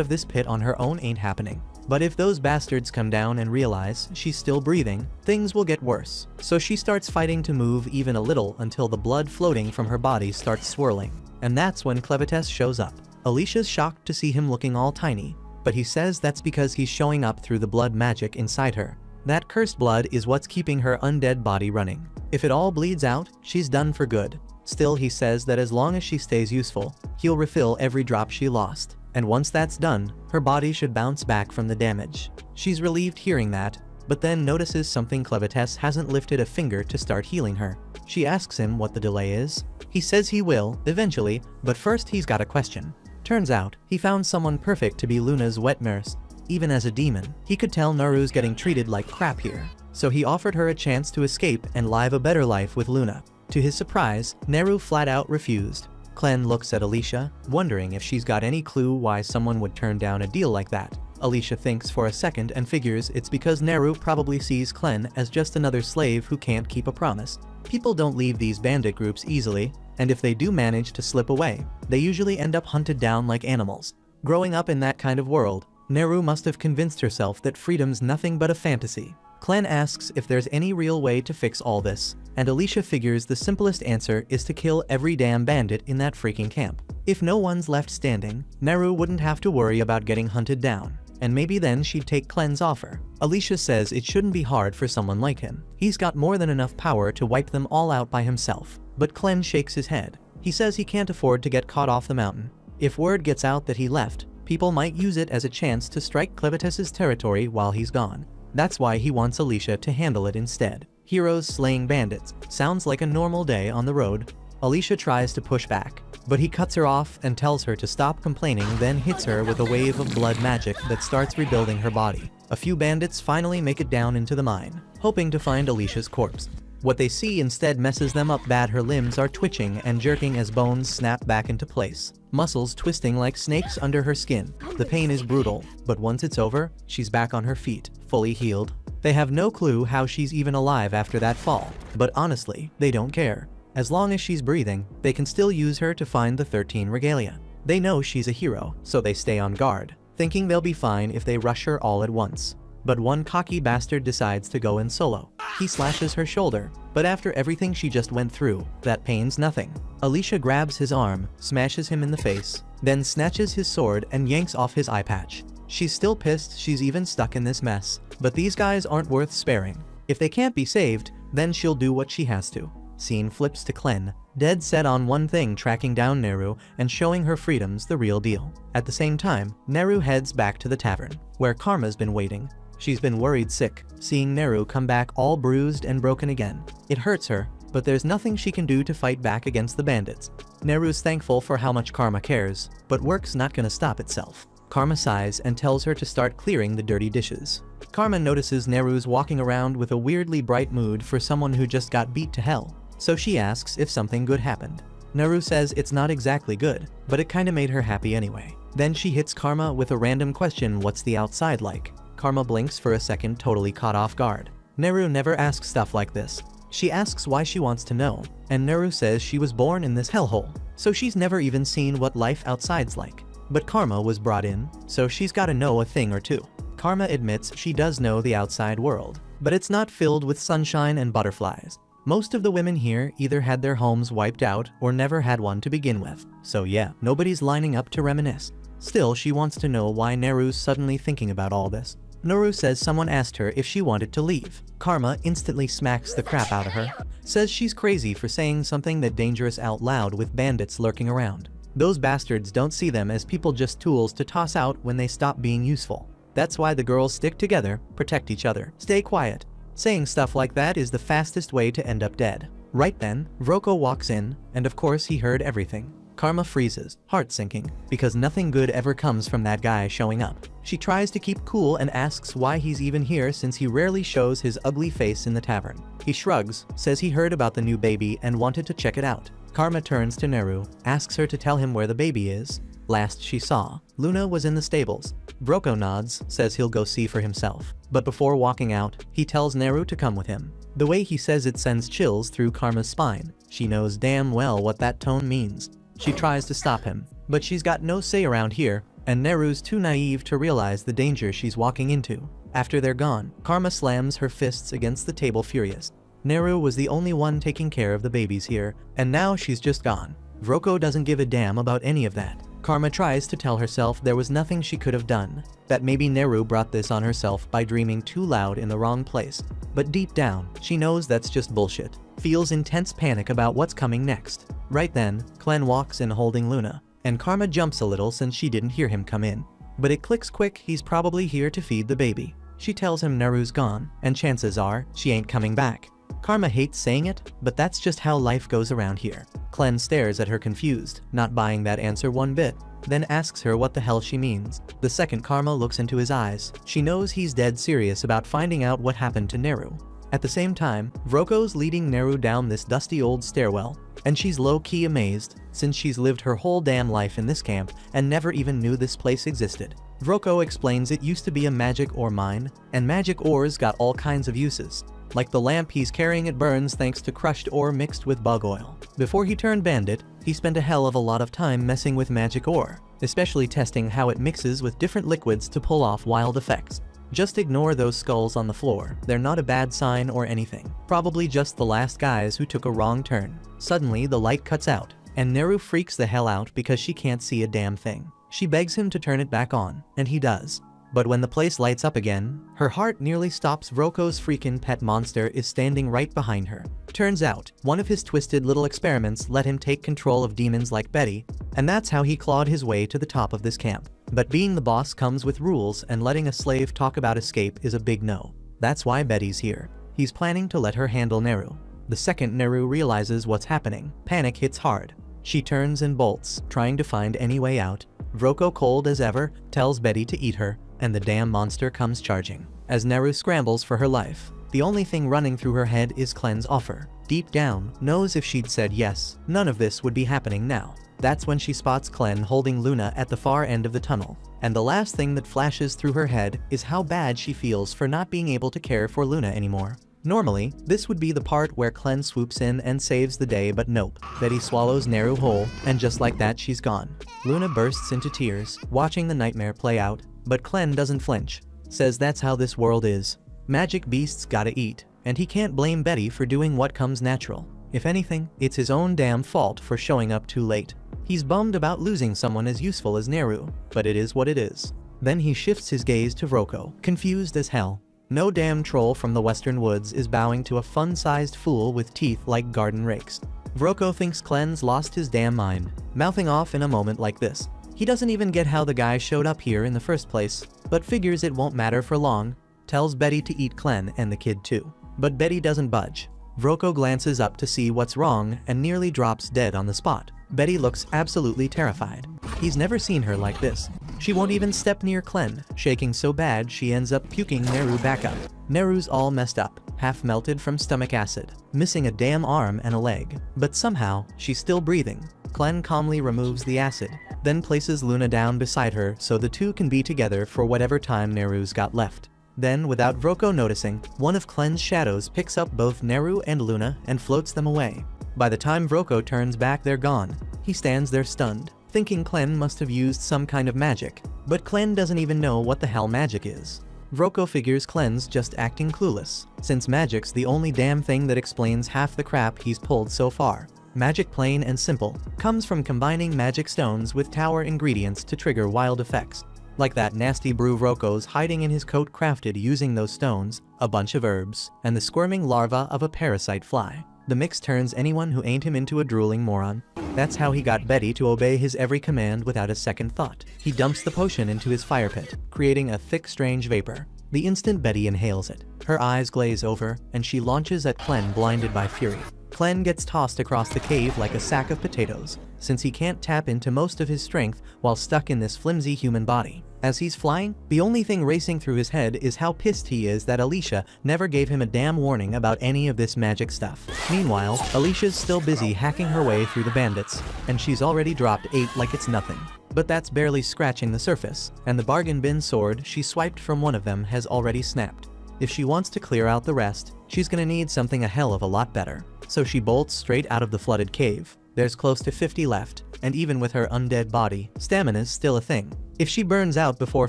of this pit on her own ain't happening. But if those bastards come down and realize she's still breathing, things will get worse. So she starts fighting to move even a little until the blood floating from her body starts swirling. And that's when Clevetess shows up. Alicia's shocked to see him looking all tiny, but he says that's because he's showing up through the blood magic inside her. That cursed blood is what's keeping her undead body running. If it all bleeds out, she's done for good. Still, he says that as long as she stays useful, he'll refill every drop she lost. And once that's done, her body should bounce back from the damage. She's relieved hearing that, but then notices something. Clevetess hasn't lifted a finger to start healing her. She asks him what the delay is. He says he will, eventually, but first he's got a question. Turns out, he found someone perfect to be Luna's wet nurse. Even as a demon, he could tell Naru's getting treated like crap here. So he offered her a chance to escape and live a better life with Luna. To his surprise, Naru flat out refused. Clem looks at Alicia, wondering if she's got any clue why someone would turn down a deal like that. Alicia thinks for a second and figures it's because Naru probably sees Clem as just another slave who can't keep a promise. People don't leave these bandit groups easily, and if they do manage to slip away, they usually end up hunted down like animals. Growing up in that kind of world, Naru must have convinced herself that freedom's nothing but a fantasy. Clem asks if there's any real way to fix all this, and Alicia figures the simplest answer is to kill every damn bandit in that freaking camp. If no one's left standing, Naru wouldn't have to worry about getting hunted down, and maybe then she'd take Clem's offer. Alicia says it shouldn't be hard for someone like him. He's got more than enough power to wipe them all out by himself. But Clem shakes his head. He says he can't afford to get caught off the mountain. If word gets out that he left, people might use it as a chance to strike Clevetess's territory while he's gone. That's why he wants Alicia to handle it instead. Heroes slaying bandits. Sounds like a normal day on the road. Alicia tries to push back, but he cuts her off and tells her to stop complaining, then hits her with a wave of blood magic that starts rebuilding her body. A few bandits finally make it down into the mine, hoping to find Alicia's corpse. What they see instead messes them up bad. Her limbs are twitching and jerking as bones snap back into place, muscles twisting like snakes under her skin. The pain is brutal, but once it's over, she's back on her feet, fully healed. They have no clue how she's even alive after that fall, but honestly, they don't care. As long as she's breathing, they can still use her to find the 13 regalia. They know she's a hero, so they stay on guard, thinking they'll be fine if they rush her all at once. But one cocky bastard decides to go in solo. He slashes her shoulder, but after everything she just went through, that pain's nothing. Alicia grabs his arm, smashes him in the face, then snatches his sword and yanks off his eye patch. She's still pissed she's even stuck in this mess, but these guys aren't worth sparing. If they can't be saved, then she'll do what she has to. Scene flips to Clem, dead set on one thing, tracking down Naru and showing her freedom's the real deal. At the same time, Naru heads back to the tavern, where Karma's been waiting. She's been worried sick, seeing Naru come back all bruised and broken again. It hurts her, but there's nothing she can do to fight back against the bandits. Naru's thankful for how much Karma cares, but work's not gonna stop itself. Karma sighs and tells her to start clearing the dirty dishes. Karma notices Naru's walking around with a weirdly bright mood for someone who just got beat to hell, so she asks if something good happened. Naru says it's not exactly good, but it kinda made her happy anyway. Then she hits Karma with a random question: what's the outside like? Karma blinks for a second, totally caught off guard. Naru never asks stuff like this. She asks why she wants to know, and Naru says she was born in this hellhole, so she's never even seen what life outside's like. But Karma was brought in, so she's gotta know a thing or two. Karma admits she does know the outside world, but it's not filled with sunshine and butterflies. Most of the women here either had their homes wiped out or never had one to begin with, so yeah, nobody's lining up to reminisce. Still, she wants to know why Naru's suddenly thinking about all this. Naru says someone asked her if she wanted to leave. Karma instantly smacks the crap out of her, says she's crazy for saying something that dangerous out loud with bandits lurking around. Those bastards don't see them as people, just tools to toss out when they stop being useful. That's why the girls stick together, protect each other, stay quiet. Saying stuff like that is the fastest way to end up dead. Right then, Vroko walks in, and of course he heard everything. Karma freezes, heart sinking, because nothing good ever comes from that guy showing up. She tries to keep cool and asks why he's even here since he rarely shows his ugly face in the tavern. He shrugs, says he heard about the new baby and wanted to check it out. Karma turns to Neru, asks her to tell him where the baby is. Last she saw, Luna was in the stables. Vroko nods, says he'll go see for himself. But before walking out, he tells Neru to come with him. The way he says it sends chills through Karma's spine. She knows damn well what that tone means. She tries to stop him, but she's got no say around here, and Neru's too naive to realize the danger she's walking into. After they're gone, Karma slams her fists against the table furious. Neru was the only one taking care of the babies here, and now she's just gone. Vroko doesn't give a damn about any of that. Karma tries to tell herself there was nothing she could have done, that maybe Neru brought this on herself by dreaming too loud in the wrong place. But deep down, she knows that's just bullshit. Feels intense panic about what's coming next. Right then, Clen walks in holding Luna, and Karma jumps a little since she didn't hear him come in. But it clicks quick he's probably here to feed the baby. She tells him Neru's gone, and chances are, she ain't coming back. Karma hates saying it, but that's just how life goes around here. Clen stares at her confused, not buying that answer one bit, then asks her what the hell she means. The second Karma looks into his eyes, she knows he's dead serious about finding out what happened to Neru. At the same time, Vroko's leading Neru down this dusty old stairwell, and she's low-key amazed, since she's lived her whole damn life in this camp and never even knew this place existed. Vroko explains it used to be a magic ore mine, and magic ores got all kinds of uses. Like the lamp he's carrying, it burns thanks to crushed ore mixed with bug oil. Before he turned bandit, he spent a hell of a lot of time messing with magic ore, especially testing how it mixes with different liquids to pull off wild effects. Just ignore those skulls on the floor, they're not a bad sign or anything. Probably just the last guys who took a wrong turn. Suddenly the light cuts out, and Neru freaks the hell out because she can't see a damn thing. She begs him to turn it back on, and he does. But when the place lights up again, her heart nearly stops. Vroko's freaking pet monster is standing right behind her. Turns out, one of his twisted little experiments let him take control of demons like Betty, and that's how he clawed his way to the top of this camp. But being the boss comes with rules, and letting a slave talk about escape is a big no. That's why Betty's here. He's planning to let her handle Neru. The second Neru realizes what's happening, panic hits hard. She turns and bolts, trying to find any way out. Vroko, cold as ever, tells Betty to eat her, and the damn monster comes charging. As Neru scrambles for her life, the only thing running through her head is Clen's offer. Deep down, knows if she'd said yes, none of this would be happening now. That's when she spots Clen holding Luna at the far end of the tunnel, and the last thing that flashes through her head is how bad she feels for not being able to care for Luna anymore. Normally, this would be the part where Clen swoops in and saves the day, but nope. Betty swallows Neru whole, and just like that she's gone. Luna bursts into tears, watching the nightmare play out, but Clen doesn't flinch. Says that's how this world is. Magic beasts gotta eat, and he can't blame Betty for doing what comes natural. If anything, it's his own damn fault for showing up too late. He's bummed about losing someone as useful as Neru, but it is what it is. Then he shifts his gaze to Vroko, confused as hell. No damn troll from the western woods is bowing to a fun-sized fool with teeth like garden rakes. Vroko thinks Clen's lost his damn mind, mouthing off in a moment like this. He doesn't even get how the guy showed up here in the first place, but figures it won't matter for long. Tells Betty to eat Clen and the kid too. But Betty doesn't budge. Vroko glances up to see what's wrong and nearly drops dead on the spot. Betty looks absolutely terrified. He's never seen her like this. She won't even step near Clen, shaking so bad she ends up puking Neru back up. Neru's all messed up, half melted from stomach acid, missing a damn arm and a leg. But somehow, she's still breathing. Clen calmly removes the acid, then places Luna down beside her so the two can be together for whatever time Neru's got left. Then, without Vroko noticing, one of Clen's shadows picks up both Neru and Luna and floats them away. By the time Vroko turns back, they're gone. He stands there stunned, thinking Clen must have used some kind of magic, but Clen doesn't even know what the hell magic is. Vroko figures Clen's just acting clueless, since magic's the only damn thing that explains half the crap he's pulled so far. Magic, plain and simple, comes from combining magic stones with tower ingredients to trigger wild effects. Like that nasty brew Vroko's hiding in his coat crafted using those stones, a bunch of herbs, and the squirming larva of a parasite fly. The mix turns anyone who ain't him into a drooling moron. That's how he got Betty to obey his every command without a second thought. He dumps the potion into his fire pit, creating a thick, strange vapor. The instant Betty inhales it, her eyes glaze over, and she launches at Clen blinded by fury. Clen gets tossed across the cave like a sack of potatoes, since he can't tap into most of his strength while stuck in this flimsy human body. As he's flying, the only thing racing through his head is how pissed he is that Alicia never gave him a damn warning about any of this magic stuff. Meanwhile, Alicia's still busy hacking her way through the bandits, and she's already dropped 8 like it's nothing. But that's barely scratching the surface, and the bargain bin sword she swiped from one of them has already snapped. If she wants to clear out the rest, she's gonna need something a hell of a lot better. So she bolts straight out of the flooded cave. There's close to 50 left, and even with her undead body, stamina's still a thing. If she burns out before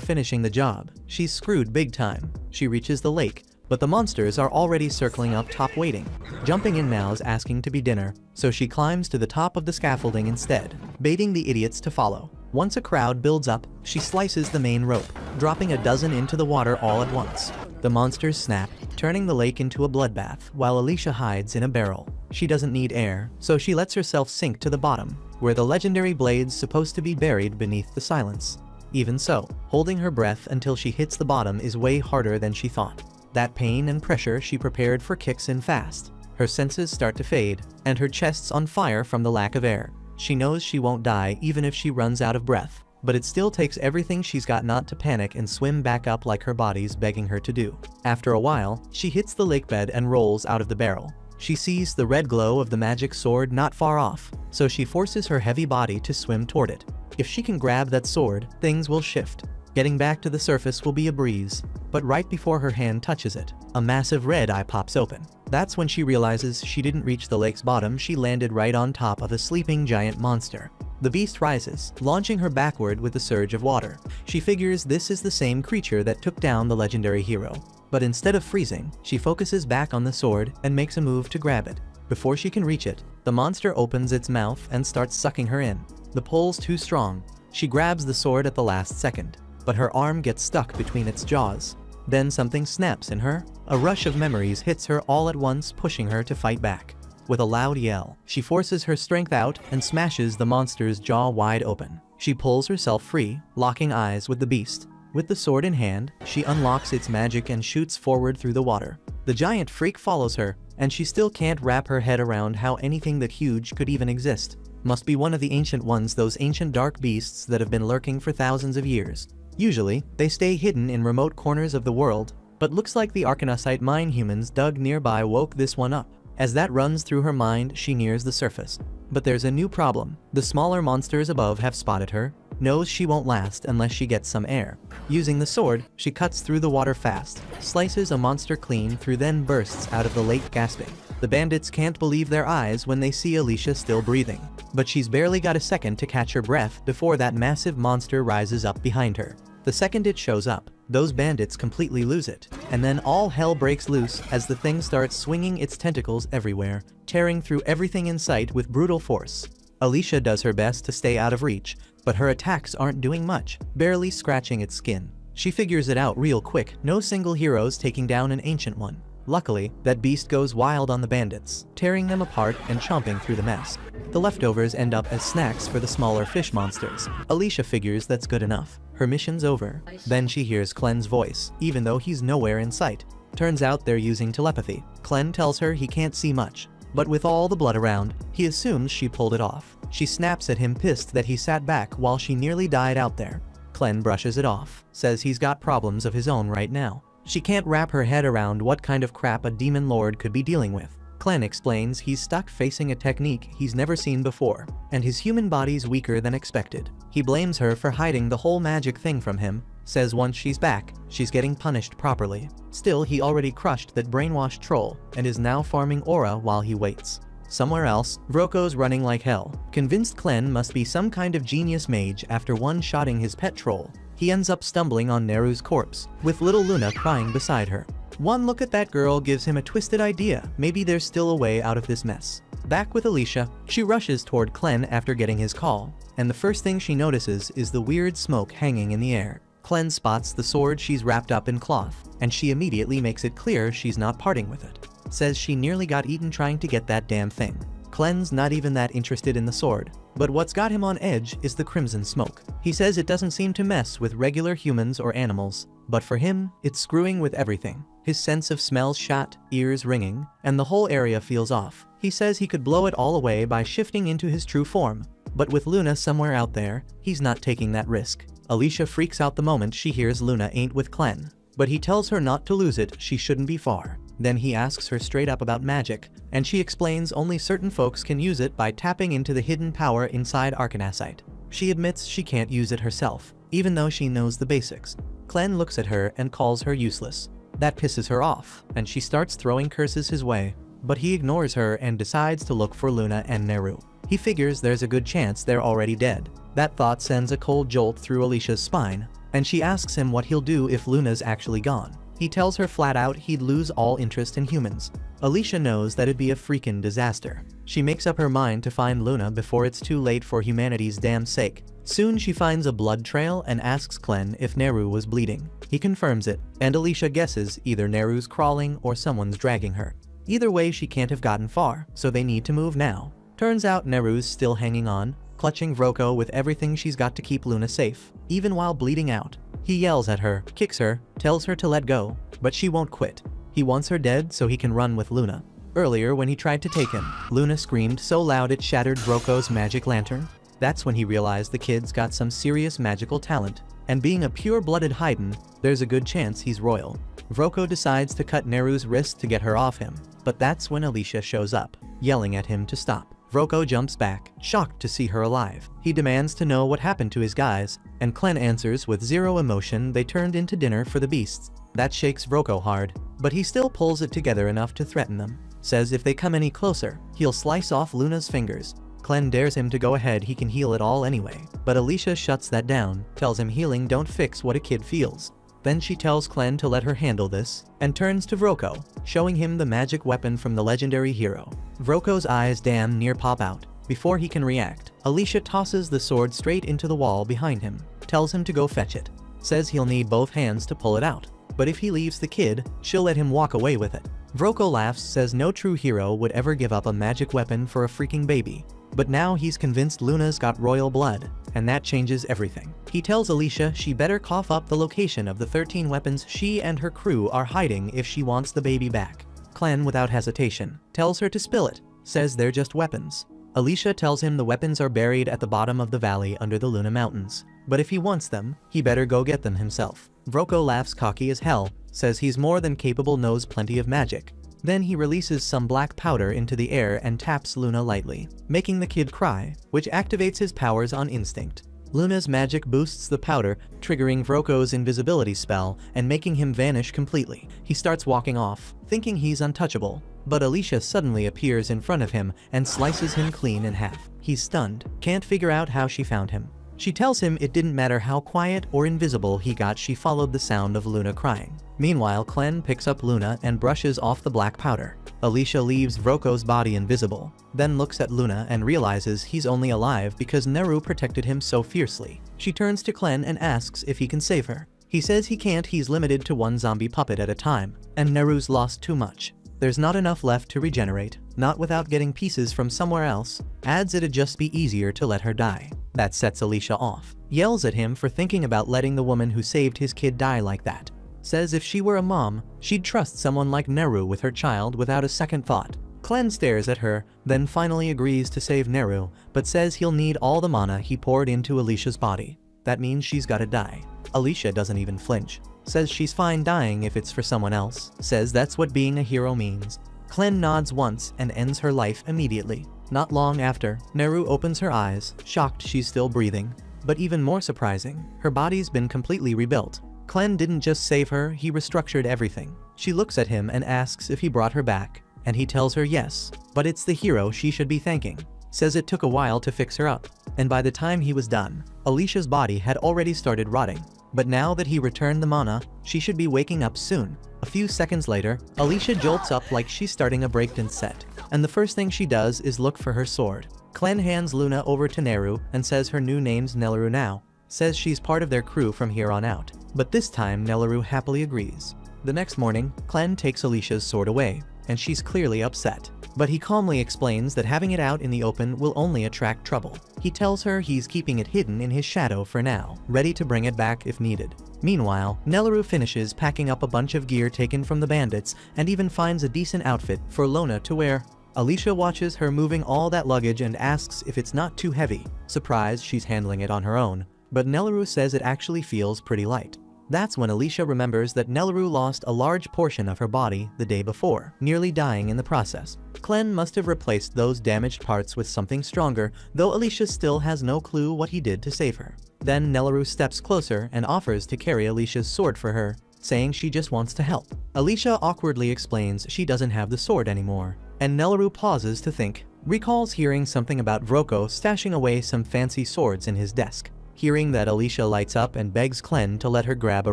finishing the job, she's screwed big time. She reaches the lake, but the monsters are already circling up top waiting. Jumping in now's asking to be dinner, so she climbs to the top of the scaffolding instead, baiting the idiots to follow. Once a crowd builds up, she slices the main rope, dropping a dozen into the water all at once. The monsters snap, turning the lake into a bloodbath, while Alicia hides in a barrel. She doesn't need air, so she lets herself sink to the bottom, where the legendary blade's supposed to be buried beneath the silence. Even so, holding her breath until she hits the bottom is way harder than she thought. That pain and pressure she prepared for kicks in fast. Her senses start to fade, and her chest's on fire from the lack of air. She knows she won't die even if she runs out of breath, but it still takes everything she's got not to panic and swim back up like her body's begging her to do. After a while, she hits the lake bed and rolls out of the barrel. She sees the red glow of the magic sword not far off, so she forces her heavy body to swim toward it. If she can grab that sword, things will shift. Getting back to the surface will be a breeze, but right before her hand touches it, a massive red eye pops open. That's when she realizes she didn't reach the lake's bottom, she landed right on top of a sleeping giant monster. The beast rises, launching her backward with a surge of water. She figures this is the same creature that took down the legendary hero. But instead of freezing, she focuses back on the sword and makes a move to grab it. Before she can reach it, the monster opens its mouth and starts sucking her in. The pull's too strong. She grabs the sword at the last second, but her arm gets stuck between its jaws. Then something snaps in her. A rush of memories hits her all at once, pushing her to fight back. With a loud yell, she forces her strength out and smashes the monster's jaw wide open. She pulls herself free, locking eyes with the beast. With the sword in hand, she unlocks its magic and shoots forward through the water. The giant freak follows her, and she still can't wrap her head around how anything that huge could even exist. Must be one of the ancient ones, those ancient dark beasts that have been lurking for thousands of years. Usually, they stay hidden in remote corners of the world, but looks like the Arkanosite mine humans dug nearby woke this one up. As that runs through her mind, she nears the surface. But there's a new problem. The smaller monsters above have spotted her, knows she won't last unless she gets some air. Using the sword, she cuts through the water fast, slices a monster clean through, then bursts out of the lake gasping. The bandits can't believe their eyes when they see Alicia still breathing. But she's barely got a second to catch her breath before that massive monster rises up behind her. The second it shows up, those bandits completely lose it, and then all hell breaks loose as the thing starts swinging its tentacles everywhere, tearing through everything in sight with brutal force. Alicia does her best to stay out of reach, but her attacks aren't doing much, barely scratching its skin. She figures it out real quick, no single hero's taking down an ancient one. Luckily, that beast goes wild on the bandits, tearing them apart and chomping through the mess. The leftovers end up as snacks for the smaller fish monsters. Alicia figures that's good enough. Her mission's over. Then she hears Clen's voice, even though he's nowhere in sight. Turns out they're using telepathy. Clen tells her he can't see much, but with all the blood around, he assumes she pulled it off. She snaps at him, pissed that he sat back while she nearly died out there. Clen brushes it off, says he's got problems of his own right now. She can't wrap her head around what kind of crap a demon lord could be dealing with. Clen explains he's stuck facing a technique he's never seen before, and his human body's weaker than expected. He blames her for hiding the whole magic thing from him, says once she's back, she's getting punished properly. Still, he already crushed that brainwashed troll, and is now farming aura while he waits. Somewhere else, Vroko's running like hell. Convinced Clen must be some kind of genius mage after one-shotting his pet troll, he ends up stumbling on Neru's corpse, with little Luna crying beside her. One look at that girl gives him a twisted idea. Maybe there's still a way out of this mess. Back with Alicia, she rushes toward Clen after getting his call, and the first thing she notices is the weird smoke hanging in the air. Clen spots the sword she's wrapped up in cloth, and she immediately makes it clear she's not parting with it. Says she nearly got eaten trying to get that damn thing. Clen's not even that interested in the sword, but what's got him on edge is the crimson smoke. He says it doesn't seem to mess with regular humans or animals, but for him, it's screwing with everything. His sense of smell shot, ears ringing, and the whole area feels off. He says he could blow it all away by shifting into his true form. But with Luna somewhere out there, he's not taking that risk. Alicia freaks out the moment she hears Luna ain't with Clem. But he tells her not to lose it, she shouldn't be far. Then he asks her straight up about magic, and she explains only certain folks can use it by tapping into the hidden power inside Arcanasite. She admits she can't use it herself, even though she knows the basics. Clem looks at her and calls her useless. That pisses her off, and she starts throwing curses his way. But he ignores her and decides to look for Luna and Neru. He figures there's a good chance they're already dead. That thought sends a cold jolt through Alicia's spine, and she asks him what he'll do if Luna's actually gone. He tells her flat out he'd lose all interest in humans. Alicia knows that it'd be a freaking disaster. She makes up her mind to find Luna before it's too late for humanity's damn sake. Soon she finds a blood trail and asks Clem if Neru was bleeding. He confirms it, and Alicia guesses either Neru's crawling or someone's dragging her. Either way, she can't have gotten far, so they need to move now. Turns out Neru's still hanging on, clutching Vroko with everything she's got to keep Luna safe, even while bleeding out. He yells at her, kicks her, tells her to let go, but she won't quit. He wants her dead so he can run with Luna. Earlier, when he tried to take him, Luna screamed so loud it shattered Vroko's magic lantern. That's when he realized the kid's got some serious magical talent, and being a pure-blooded Haydn, there's a good chance he's royal. Vroko decides to cut Neru's wrist to get her off him, but that's when Alicia shows up, yelling at him to stop. Vroko jumps back, shocked to see her alive. He demands to know what happened to his guys, and Clem answers with zero emotion they turned into dinner for the beasts. That shakes Vroko hard, but he still pulls it together enough to threaten them. Says if they come any closer, he'll slice off Luna's fingers. Clem dares him to go ahead, he can heal it all anyway. But Alicia shuts that down, tells him healing don't fix what a kid feels. Then she tells Clem to let her handle this, and turns to Vroko, showing him the magic weapon from the legendary hero. Vroko's eyes damn near pop out. Before he can react, Alicia tosses the sword straight into the wall behind him, tells him to go fetch it. Says he'll need both hands to pull it out. But if he leaves the kid, she'll let him walk away with it. Vroko laughs, says no true hero would ever give up a magic weapon for a freaking baby. But now he's convinced Luna's got royal blood, and that changes everything. He tells Alicia she better cough up the location of the 13 weapons she and her crew are hiding if she wants the baby back. Clem, without hesitation, tells her to spill it, says they're just weapons. Alicia tells him the weapons are buried at the bottom of the valley under the Luna Mountains, but if he wants them, he better go get them himself. Vroko laughs cocky as hell, says he's more than capable, knows plenty of magic. Then he releases some black powder into the air and taps Luna lightly, making the kid cry, which activates his powers on instinct. Luna's magic boosts the powder, triggering Vroko's invisibility spell and making him vanish completely. He starts walking off, thinking he's untouchable, but Alicia suddenly appears in front of him and slices him clean in half. He's stunned, can't figure out how she found him. She tells him it didn't matter how quiet or invisible he got, she followed the sound of Luna crying. Meanwhile, Clem picks up Luna and brushes off the black powder. Alicia leaves Vroko's body invisible, then looks at Luna and realizes he's only alive because Neru protected him so fiercely. She turns to Clem and asks if he can save her. He says he can't, he's limited to one zombie puppet at a time, and Neru's lost too much. There's not enough left to regenerate, not without getting pieces from somewhere else, adds it'd just be easier to let her die. That sets Alicia off, yells at him for thinking about letting the woman who saved his kid die like that. Says if she were a mom, she'd trust someone like Neru with her child without a second thought. Clem stares at her, then finally agrees to save Neru, but says he'll need all the mana he poured into Alicia's body. That means she's gotta die. Alicia doesn't even flinch. Says she's fine dying if it's for someone else. Says that's what being a hero means. Clem nods once and ends her life immediately. Not long after, Neru opens her eyes, shocked she's still breathing. But even more surprising, her body's been completely rebuilt. Clem didn't just save her, he restructured everything. She looks at him and asks if he brought her back, and he tells her yes, but it's the hero she should be thanking. Says it took a while to fix her up, and by the time he was done, Alicia's body had already started rotting. But now that he returned the mana, she should be waking up soon. A few seconds later, Alicia jolts up like she's starting a breakdance set, and the first thing she does is look for her sword. Clem hands Luna over to Neru and says her new name's Nelaru now. Says she's part of their crew from here on out. But this time Nelaru happily agrees. The next morning, Clem takes Alicia's sword away, and she's clearly upset. but he calmly explains that having it out in the open will only attract trouble. He tells her he's keeping it hidden in his shadow for now, ready to bring it back if needed. Meanwhile, Nelleru finishes packing up a bunch of gear taken from the bandits and even finds a decent outfit for Lona to wear. Alicia watches her moving all that luggage and asks if it's not too heavy. Surprised she's handling it on her own, but Nelleru says it actually feels pretty light. That's when Alicia remembers that Nelleru lost a large portion of her body the day before, nearly dying in the process. Clem must have replaced those damaged parts with something stronger, though Alicia still has no clue what he did to save her. Then Nelleru steps closer and offers to carry Alicia's sword for her, saying she just wants to help. Alicia awkwardly explains she doesn't have the sword anymore, and Nelleru pauses to think, recalls hearing something about Vroko stashing away some fancy swords in his desk. Hearing that, Alicia lights up and begs Clem to let her grab a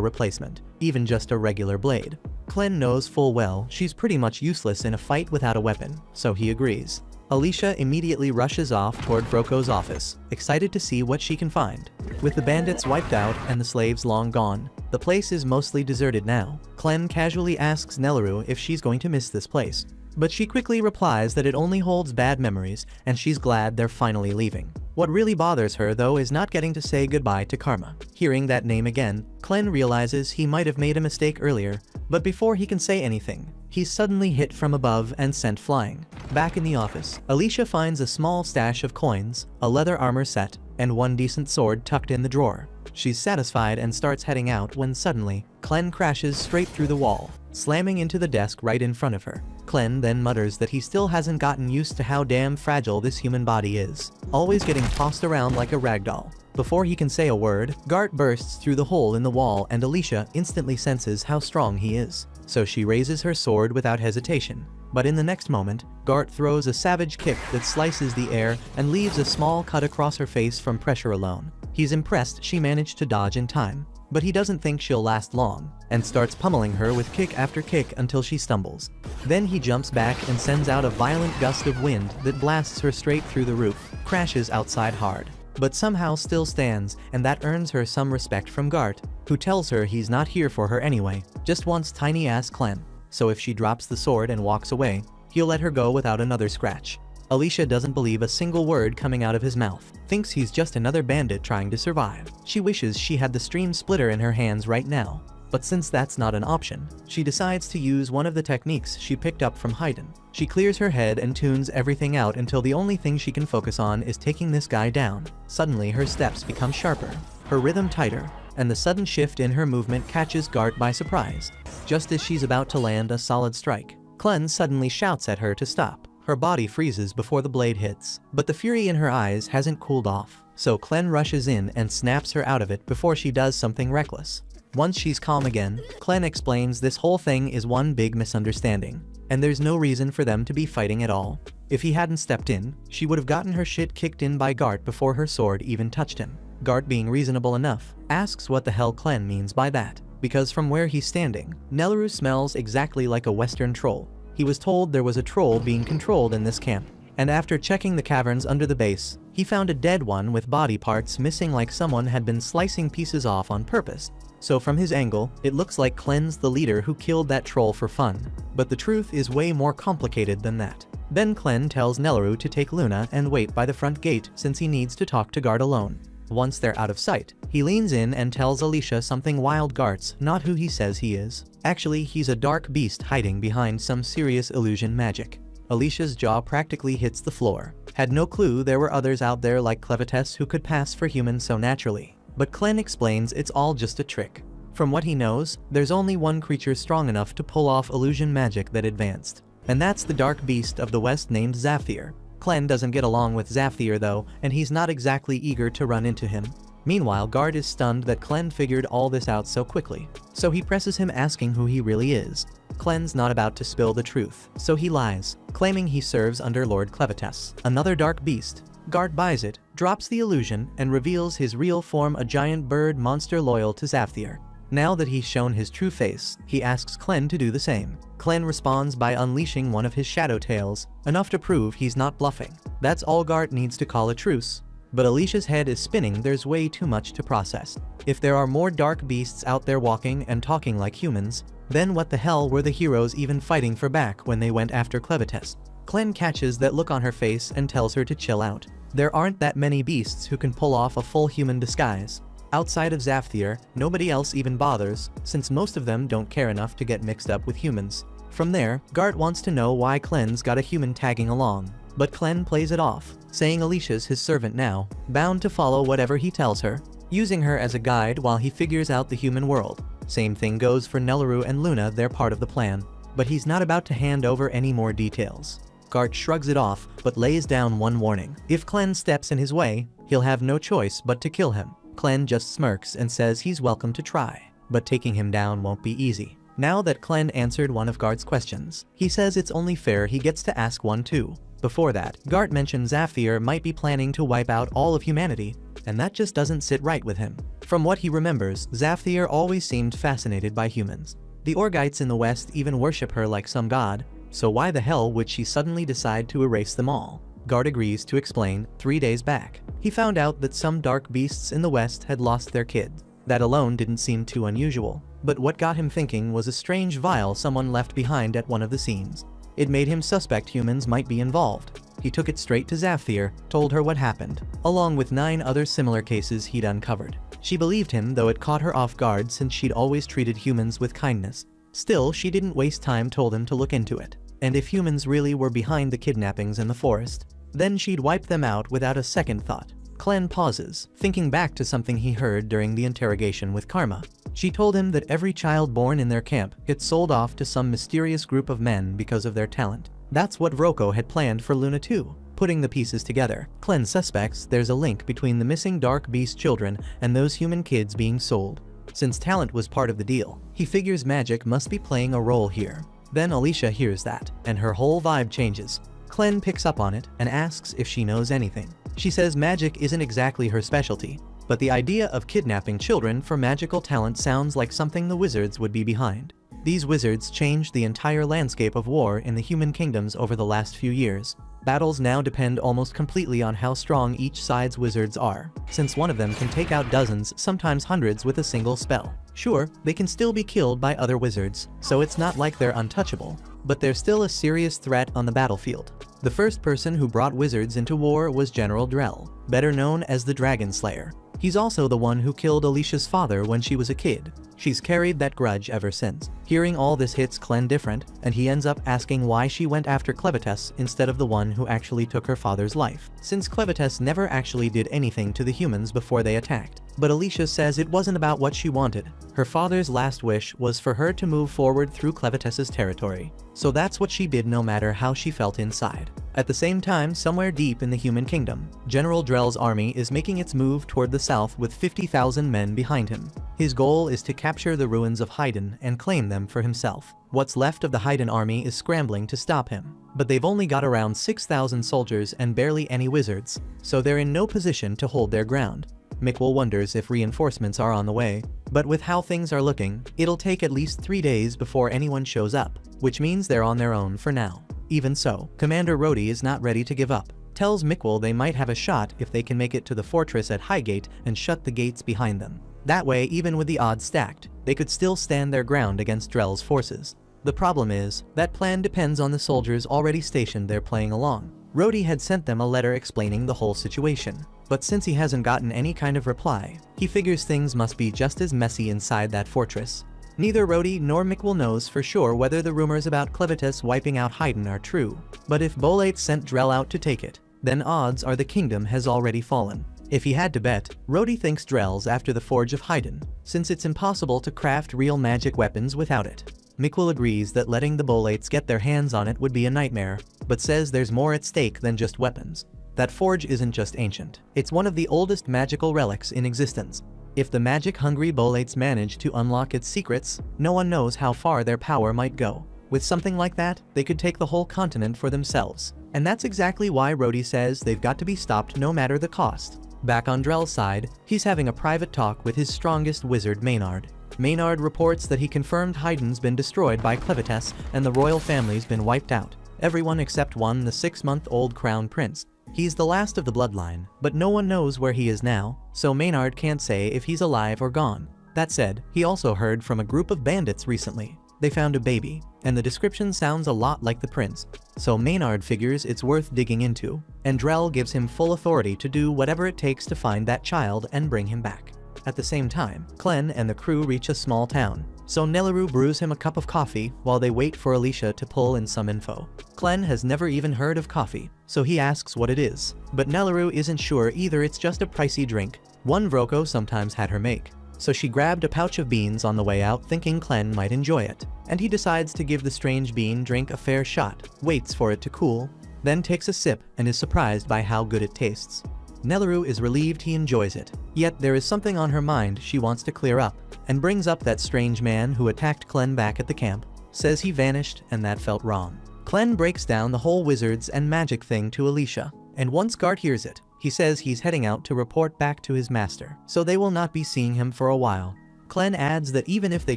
replacement, even just a regular blade. Clem knows full well she's pretty much useless in a fight without a weapon, so he agrees. Alicia immediately rushes off toward Vroko's office, excited to see what she can find. With the bandits wiped out and the slaves long gone, the place is mostly deserted now. Clem casually asks Nelleru if she's going to miss this place, but she quickly replies that it only holds bad memories and she's glad they're finally leaving. What really bothers her, though, is not getting to say goodbye to Karma. Hearing that name again, Clem realizes he might have made a mistake earlier, but before he can say anything, he's suddenly hit from above and sent flying. Back in the office, Alicia finds a small stash of coins, a leather armor set, and one decent sword tucked in the drawer. She's satisfied and starts heading out when suddenly, Clem crashes straight through the wall, slamming into the desk right in front of her. Clem then mutters that he still hasn't gotten used to how damn fragile this human body is, always getting tossed around like a ragdoll. Before he can say a word, Gart bursts through the hole in the wall and Alicia instantly senses how strong he is, so she raises her sword without hesitation. But in the next moment, Gart throws a savage kick that slices the air and leaves a small cut across her face from pressure alone. He's impressed she managed to dodge in time, but he doesn't think she'll last long, and starts pummeling her with kick after kick until she stumbles. Then he jumps back and sends out a violent gust of wind that blasts her straight through the roof, crashes outside hard, but somehow still stands, and that earns her some respect from Gart, who tells her he's not here for her anyway, just wants tiny-ass Clem, so if she drops the sword and walks away, he'll let her go without another scratch. Alicia doesn't believe a single word coming out of his mouth, thinks he's just another bandit trying to survive. She wishes she had the stream splitter in her hands right now, but since that's not an option, she decides to use one of the techniques she picked up from Haydn. She clears her head and tunes everything out until the only thing she can focus on is taking this guy down. Suddenly her steps become sharper, her rhythm tighter, and the sudden shift in her movement catches Gart by surprise. Just as she's about to land a solid strike, Clem suddenly shouts at her to stop. Her body freezes before the blade hits, but the fury in her eyes hasn't cooled off, so Clem rushes in and snaps her out of it before she does something reckless. Once she's calm again, Clem explains this whole thing is one big misunderstanding, and there's no reason for them to be fighting at all. If he hadn't stepped in, she would have gotten her shit kicked in by Gart before her sword even touched him. Gart, being reasonable enough, asks what the hell Clem means by that, because from where he's standing, Nelleru smells exactly like a Western troll. He was told there was a troll being controlled in this camp, and after checking the caverns under the base, he found a dead one with body parts missing like someone had been slicing pieces off on purpose. So from his angle, it looks like Clem's the leader who killed that troll for fun. But the truth is way more complicated than that. Then Clem tells Nelleru to take Luna and wait by the front gate since he needs to talk to Gart alone. Once they're out of sight, he leans in and tells Alicia something wild. Gart's not who he says he is. Actually, he's a dark beast hiding behind some serious illusion magic. Alicia's jaw practically hits the floor. Had no clue there were others out there like Clevites who could pass for human so naturally. But Clem explains it's all just a trick. From what he knows, there's only one creature strong enough to pull off illusion magic that advanced, and that's the dark beast of the west named Zafir. Clem doesn't get along with Zafir though, and he's not exactly eager to run into him. Meanwhile, Gart is stunned that Clem figured all this out so quickly, so he presses him asking who he really is. Clem's not about to spill the truth, so he lies, claiming he serves under Lord Clevites, another dark beast. Gart buys it, drops the illusion, and reveals his real form, a giant bird monster loyal to Zafir. Now that he's shown his true face, he asks Clem to do the same. Clem responds by unleashing one of his shadow tails, enough to prove he's not bluffing. That's all Gart needs to call a truce. But Alicia's head is spinning, there's way too much to process. If there are more dark beasts out there walking and talking like humans, then what the hell were the heroes even fighting for back when they went after Clevites? Clem catches that look on her face and tells her to chill out. There aren't that many beasts who can pull off a full human disguise. Outside of Zafthir, nobody else even bothers, since most of them don't care enough to get mixed up with humans. From there, Gart wants to know why Clen's got a human tagging along. But Clen plays it off, saying Alicia's his servant now, bound to follow whatever he tells her, using her as a guide while he figures out the human world. Same thing goes for Nelaru and Luna, they're part of the plan. But he's not about to hand over any more details. Gart shrugs it off, but lays down one warning. If Clen steps in his way, he'll have no choice but to kill him. Clen just smirks and says he's welcome to try, but taking him down won't be easy. Now that Clen answered one of Gart's questions, he says it's only fair he gets to ask one too. Before that, Gart mentions Zafthir might be planning to wipe out all of humanity, and that just doesn't sit right with him. From what he remembers, Zafthir always seemed fascinated by humans. The Orgites in the West even worship her like some god, so why the hell would she suddenly decide to erase them all? Gart agrees to explain. 3 days back, he found out that some dark beasts in the West had lost their kids. That alone didn't seem too unusual, but what got him thinking was a strange vial someone left behind at one of the scenes. It made him suspect humans might be involved. He took it straight to Zafthir, told her what happened, along with 9 other similar cases he'd uncovered. She believed him, though it caught her off guard since she'd always treated humans with kindness. Still, she didn't waste time, told him to look into it. And if humans really were behind the kidnappings in the forest, then she'd wipe them out without a second thought. Clen pauses, thinking back to something he heard during the interrogation with Karma. She told him that every child born in their camp gets sold off to some mysterious group of men because of their talent. That's what Rocco had planned for Luna too. Putting the pieces together, Clen suspects there's a link between the missing Dark Beast children and those human kids being sold. Since talent was part of the deal, he figures magic must be playing a role here. Then Alicia hears that, and her whole vibe changes. Clen picks up on it and asks if she knows anything. She says magic isn't exactly her specialty, but the idea of kidnapping children for magical talent sounds like something the wizards would be behind. These wizards changed the entire landscape of war in the human kingdoms over the last few years. Battles now depend almost completely on how strong each side's wizards are, since one of them can take out dozens, sometimes hundreds with a single spell. Sure, they can still be killed by other wizards, so it's not like they're untouchable, but they're still a serious threat on the battlefield. The first person who brought wizards into war was General Drell, better known as the Dragon Slayer. He's also the one who killed Alicia's father when she was a kid. She's carried that grudge ever since. Hearing all this hits Clen different, and he ends up asking why she went after Clevitas instead of the one who actually took her father's life, since Clevitas never actually did anything to the humans before they attacked. But Alicia says it wasn't about what she wanted. Her father's last wish was for her to move forward through Clevitas's territory. So that's what she did, no matter how she felt inside. At the same time, somewhere deep in the human kingdom, General Drell's army is making its move toward the south with 50,000 men behind him. His goal is to capture the ruins of Haydn and claim them for himself. What's left of the Haydn army is scrambling to stop him, but they've only got around 6,000 soldiers and barely any wizards, so they're in no position to hold their ground. Mikkel wonders if reinforcements are on the way, but with how things are looking, it'll take at least 3 days before anyone shows up, which means they're on their own for now. Even so, Commander Rhodey is not ready to give up. Tells Mikkel they might have a shot if they can make it to the fortress at Highgate and shut the gates behind them. That way, even with the odds stacked, they could still stand their ground against Drell's forces. The problem is, that plan depends on the soldiers already stationed there playing along. Rhodey had sent them a letter explaining the whole situation, but since he hasn't gotten any kind of reply, he figures things must be just as messy inside that fortress. Neither Rhodey nor Mikkel knows for sure whether the rumors about Clevitas wiping out Haydn are true, but if Bolate sent Drell out to take it, then odds are the kingdom has already fallen. If he had to bet, Rhodey thinks Drell's after the Forge of Haydn, since it's impossible to craft real magic weapons without it. Mikkel agrees that letting the Bolates get their hands on it would be a nightmare, but says there's more at stake than just weapons. That forge isn't just ancient, it's one of the oldest magical relics in existence. If the magic-hungry Bolates manage to unlock its secrets, no one knows how far their power might go. With something like that, they could take the whole continent for themselves. And that's exactly why Rhodey says they've got to be stopped no matter the cost. Back on Drell's side, he's having a private talk with his strongest wizard, Maynard. Maynard reports that he confirmed Haydn's been destroyed by Clevitas and the royal family's been wiped out. Everyone except one, the 6-month-old crown prince. He's the last of the bloodline, but no one knows where he is now, so Maynard can't say if he's alive or gone. That said, he also heard from a group of bandits recently. They found a baby, and the description sounds a lot like the prince, so Maynard figures it's worth digging into, and Drell gives him full authority to do whatever it takes to find that child and bring him back. At the same time, Clem and the crew reach a small town, so Nelleru brews him a cup of coffee while they wait for Alicia to pull in some info. Clem has never even heard of coffee, so he asks what it is, but Nelleru isn't sure either. It's just a pricey drink, one Vroko sometimes had her make. So she grabbed a pouch of beans on the way out thinking Clem might enjoy it, and he decides to give the strange bean drink a fair shot, waits for it to cool, then takes a sip and is surprised by how good it tastes. Nelleru is relieved he enjoys it, yet there is something on her mind she wants to clear up, and brings up that strange man who attacked Clem back at the camp, says he vanished and that felt wrong. Clem breaks down the whole wizards and magic thing to Alicia, and once Gart hears it, he says he's heading out to report back to his master, so they will not be seeing him for a while. Clem adds that even if they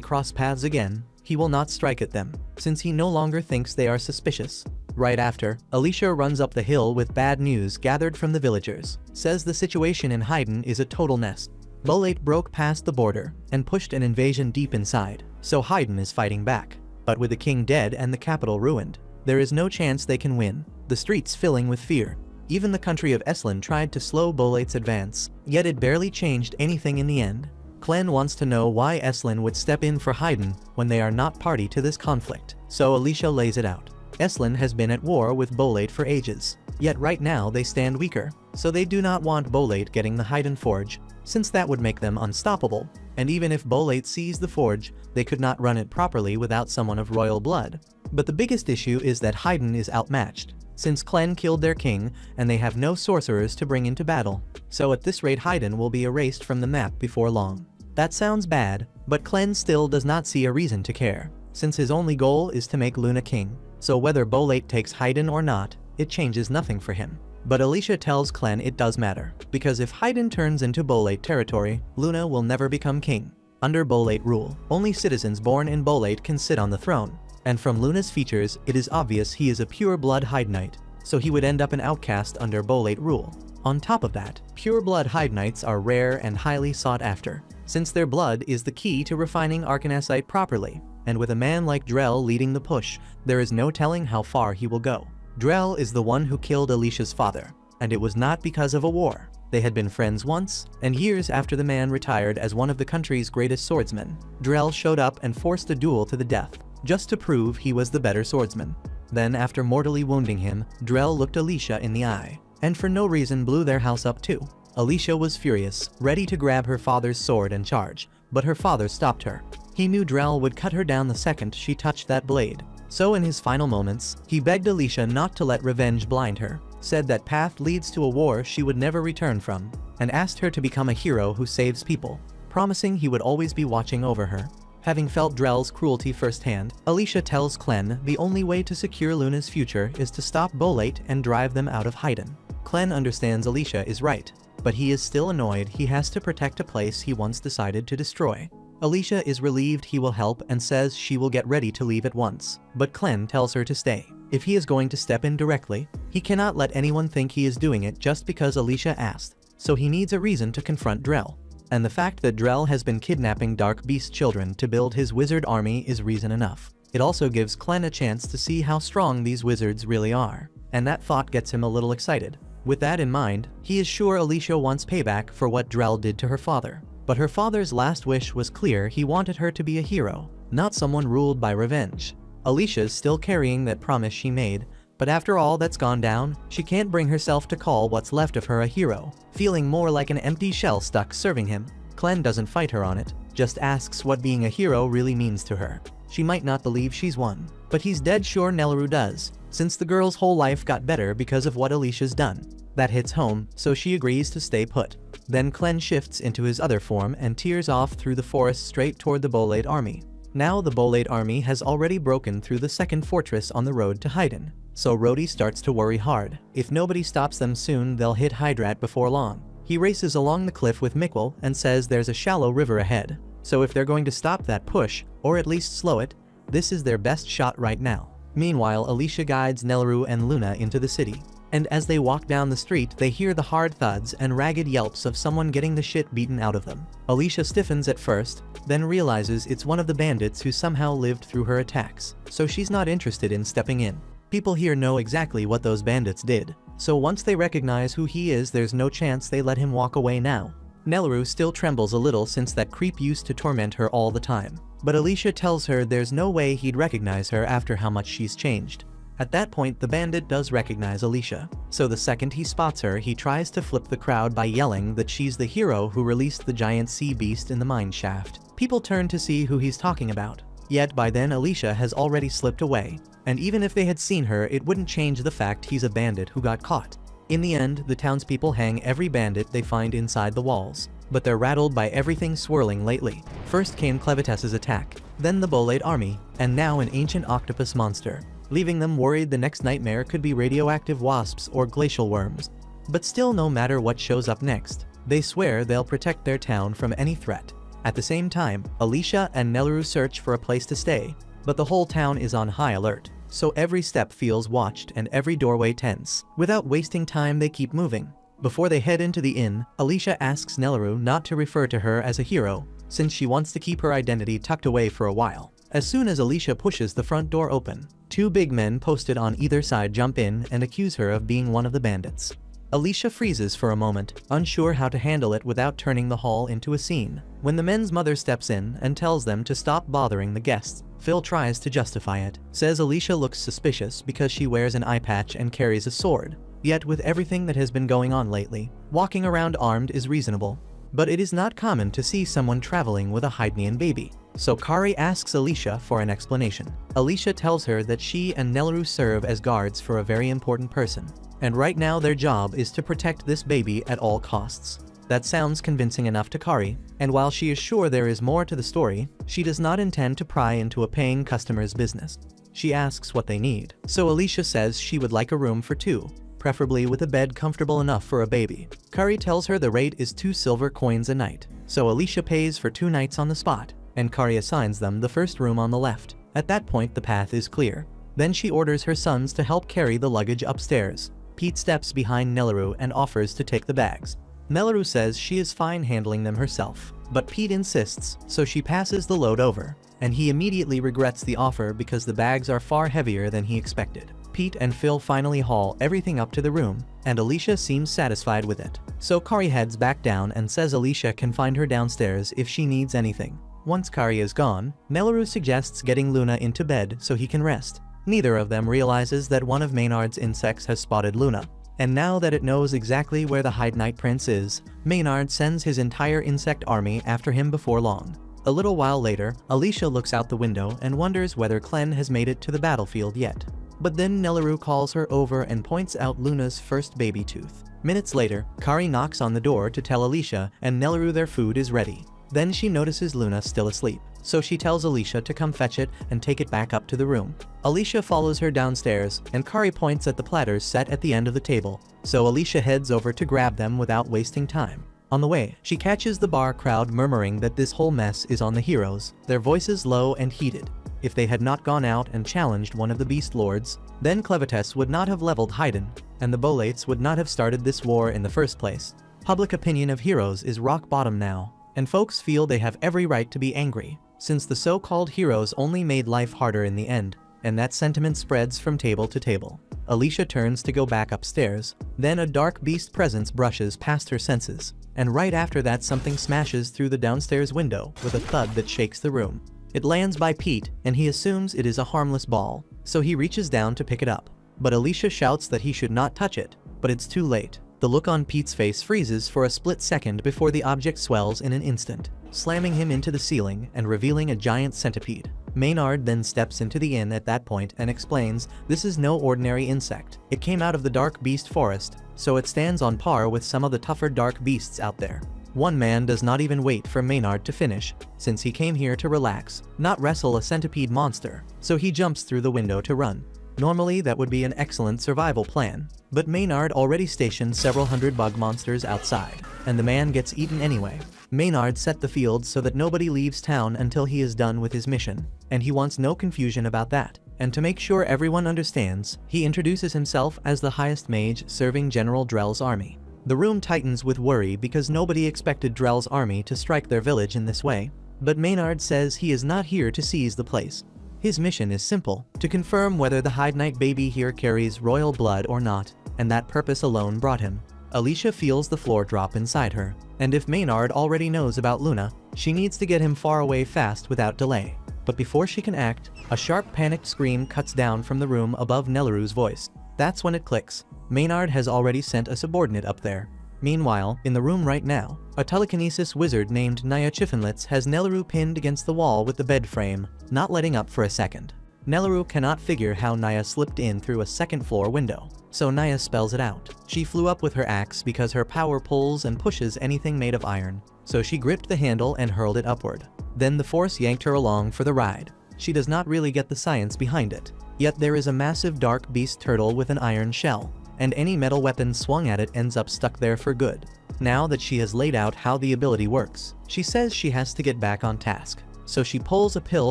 cross paths again, he will not strike at them, since he no longer thinks they are suspicious. Right after, Alicia runs up the hill with bad news gathered from the villagers, says the situation in Haydn is a total mess. Bolate broke past the border and pushed an invasion deep inside, so Haydn is fighting back. But with the king dead and the capital ruined, there is no chance they can win, the streets filling with fear. Even the country of Eslan tried to slow Bolate's advance, yet it barely changed anything in the end. Clem wants to know why Eslan would step in for Haydn when they are not party to this conflict, so Alicia lays it out. Eslan has been at war with Bolate for ages, yet right now they stand weaker, so they do not want Bolate getting the Haydn forge, since that would make them unstoppable, and even if Bolate seized the forge, they could not run it properly without someone of royal blood. But the biggest issue is that Haydn is outmatched, since Clem killed their king and they have no sorcerers to bring into battle, so at this rate Haydn will be erased from the map before long. That sounds bad, but Clem still does not see a reason to care, since his only goal is to make Luna king, so whether Bolate takes Haydn or not, it changes nothing for him. But Alicia tells Clem it does matter, because if Haydn turns into Bolate territory, Luna will never become king. Under Bolate rule, only citizens born in Bolate can sit on the throne. And from Luna's features, it is obvious he is a pure-blood Haydnite, so he would end up an outcast under Bolate rule. On top of that, pure-blood Haydnites are rare and highly sought after, since their blood is the key to refining Arcanasite properly, and with a man like Drell leading the push, there is no telling how far he will go. Drell is the one who killed Alicia's father, and it was not because of a war. They had been friends once, and years after the man retired as one of the country's greatest swordsmen, Drell showed up and forced a duel to the death, just to prove he was the better swordsman. Then after mortally wounding him, Drell looked Alicia in the eye, and for no reason blew their house up too. Alicia was furious, ready to grab her father's sword and charge, but her father stopped her. He knew Drell would cut her down the second she touched that blade. So in his final moments, he begged Alicia not to let revenge blind her, said that path leads to a war she would never return from, and asked her to become a hero who saves people, promising he would always be watching over her. Having felt Drell's cruelty firsthand, Alicia tells Clem the only way to secure Luna's future is to stop Bolate and drive them out of Haydn. Clem understands Alicia is right, but he is still annoyed he has to protect a place he once decided to destroy. Alicia is relieved he will help and says she will get ready to leave at once, but Clem tells her to stay. If he is going to step in directly, he cannot let anyone think he is doing it just because Alicia asked, so he needs a reason to confront Drell. And the fact that Drell has been kidnapping Dark Beast children to build his wizard army is reason enough. It also gives Clem a chance to see how strong these wizards really are, and that thought gets him a little excited. With that in mind, he is sure Alicia wants payback for what Drell did to her father. But her father's last wish was clear: he wanted her to be a hero, not someone ruled by revenge. Alicia's still carrying that promise she made, but after all that's gone down, she can't bring herself to call what's left of her a hero, feeling more like an empty shell stuck serving him. Clem doesn't fight her on it, just asks what being a hero really means to her. She might not believe she's one, but he's dead sure Nelleru does, since the girl's whole life got better because of what Alicia's done. That hits home, so she agrees to stay put. Then Clem shifts into his other form and tears off through the forest straight toward the Bolate army. Now the Bolate army has already broken through the second fortress on the road to Haydn, so Rhodey starts to worry hard. If nobody stops them soon, they'll hit Hydrat before long. He races along the cliff with Mikkel and says there's a shallow river ahead, so if they're going to stop that push, or at least slow it, this is their best shot right now. Meanwhile, Alicia guides Nelleru and Luna into the city, and as they walk down the street they hear the hard thuds and ragged yelps of someone getting the shit beaten out of them. Alicia stiffens at first, then realizes it's one of the bandits who somehow lived through her attacks, so she's not interested in stepping in. People here know exactly what those bandits did, so once they recognize who he is there's no chance they let him walk away now. Nelleru still trembles a little since that creep used to torment her all the time, but Alicia tells her there's no way he'd recognize her after how much she's changed. At that point the bandit does recognize Alicia, so the second he spots her he tries to flip the crowd by yelling that she's the hero who released the giant sea beast in the mine shaft. People turn to see who he's talking about, yet by then Alicia has already slipped away, and even if they had seen her it wouldn't change the fact he's a bandit who got caught. In the end, the townspeople hang every bandit they find inside the walls, but they're rattled by everything swirling lately. First came Clevetess's attack, then the Bolate army, and now an ancient octopus monster, leaving them worried the next nightmare could be radioactive wasps or glacial worms. But still, no matter what shows up next, they swear they'll protect their town from any threat. At the same time, Alicia and Nelleru search for a place to stay, but the whole town is on high alert, so every step feels watched and every doorway tense. Without wasting time they keep moving. Before they head into the inn, Alicia asks Nelleru not to refer to her as a hero, since she wants to keep her identity tucked away for a while. As soon as Alicia pushes the front door open, two big men posted on either side jump in and accuse her of being one of the bandits. Alicia freezes for a moment, unsure how to handle it without turning the hall into a scene. When the men's mother steps in and tells them to stop bothering the guests, Phil tries to justify it, says Alicia looks suspicious because she wears an eye patch and carries a sword. Yet with everything that has been going on lately, walking around armed is reasonable. But it is not common to see someone traveling with a Haydnian baby. So Kari asks Alicia for an explanation. Alicia tells her that she and Nelleru serve as guards for a very important person, and right now their job is to protect this baby at all costs. That sounds convincing enough to Kari, and while she is sure there is more to the story, she does not intend to pry into a paying customer's business. She asks what they need, so Alicia says she would like a room for two, preferably with a bed comfortable enough for a baby. Kari tells her the rate is 2 silver coins a night, so Alicia pays for 2 nights on the spot, and Kari assigns them the first room on the left. At that point the path is clear. Then she orders her sons to help carry the luggage upstairs. Pete steps behind Nelleru and offers to take the bags. Nelleru says she is fine handling them herself, but Pete insists, so she passes the load over, and he immediately regrets the offer because the bags are far heavier than he expected. Pete and Phil finally haul everything up to the room, and Alicia seems satisfied with it. So Kari heads back down and says Alicia can find her downstairs if she needs anything. Once Kari is gone, Nelleru suggests getting Luna into bed so he can rest. Neither of them realizes that one of Maynard's insects has spotted Luna, and now that it knows exactly where the Haydnite Prince is, Maynard sends his entire insect army after him before long. A little while later, Alicia looks out the window and wonders whether Clem has made it to the battlefield yet. But then Nelleru calls her over and points out Luna's first baby tooth. Minutes later, Kari knocks on the door to tell Alicia and Nelleru their food is ready. Then she notices Luna still asleep, so she tells Alicia to come fetch it and take it back up to the room. Alicia follows her downstairs, and Kari points at the platters set at the end of the table, so Alicia heads over to grab them without wasting time. On the way, she catches the bar crowd murmuring that this whole mess is on the heroes, their voices low and heated. If they had not gone out and challenged one of the Beast Lords, then Clevetess would not have leveled Haydn, and the Bolates would not have started this war in the first place. Public opinion of heroes is rock bottom now, and folks feel they have every right to be angry, since the so-called heroes only made life harder in the end, and that sentiment spreads from table to table. Alicia turns to go back upstairs, then a dark beast presence brushes past her senses, and right after that something smashes through the downstairs window with a thud that shakes the room. It lands by Pete, and he assumes it is a harmless ball, so he reaches down to pick it up. But Alicia shouts that he should not touch it, but it's too late. The look on Pete's face freezes for a split second before the object swells in an instant, slamming him into the ceiling and revealing a giant centipede. Maynard then steps into the inn at that point and explains this is no ordinary insect. It came out of the dark beast forest, so it stands on par with some of the tougher dark beasts out there. One man does not even wait for Maynard to finish, since he came here to relax, not wrestle a centipede monster, so he jumps through the window to run. Normally that would be an excellent survival plan, but Maynard already stationed several hundred bug monsters outside, and the man gets eaten anyway. Maynard set the field so that nobody leaves town until he is done with his mission, and he wants no confusion about that. And to make sure everyone understands, he introduces himself as the highest mage serving General Drell's army. The room tightens with worry because nobody expected Drell's army to strike their village in this way, but Maynard says he is not here to seize the place. His mission is simple, to confirm whether the Hyde Knight baby here carries royal blood or not, and that purpose alone brought him. Alicia feels the floor drop inside her, and if Maynard already knows about Luna, she needs to get him far away fast without delay. But before she can act, a sharp panicked scream cuts down from the room above Nelleru's voice. That's when it clicks. Maynard has already sent a subordinate up there. Meanwhile, in the room right now, a telekinesis wizard named Naya Chiffinlitz has Nelleru pinned against the wall with the bed frame, not letting up for a second. Nelleru cannot figure how Naya slipped in through a second-floor window, so Naya spells it out. She flew up with her axe because her power pulls and pushes anything made of iron, so she gripped the handle and hurled it upward. Then the force yanked her along for the ride. She does not really get the science behind it, yet there is a massive dark beast turtle with an iron shell, and any metal weapon swung at it ends up stuck there for good. Now that she has laid out how the ability works, she says she has to get back on task. So she pulls a pill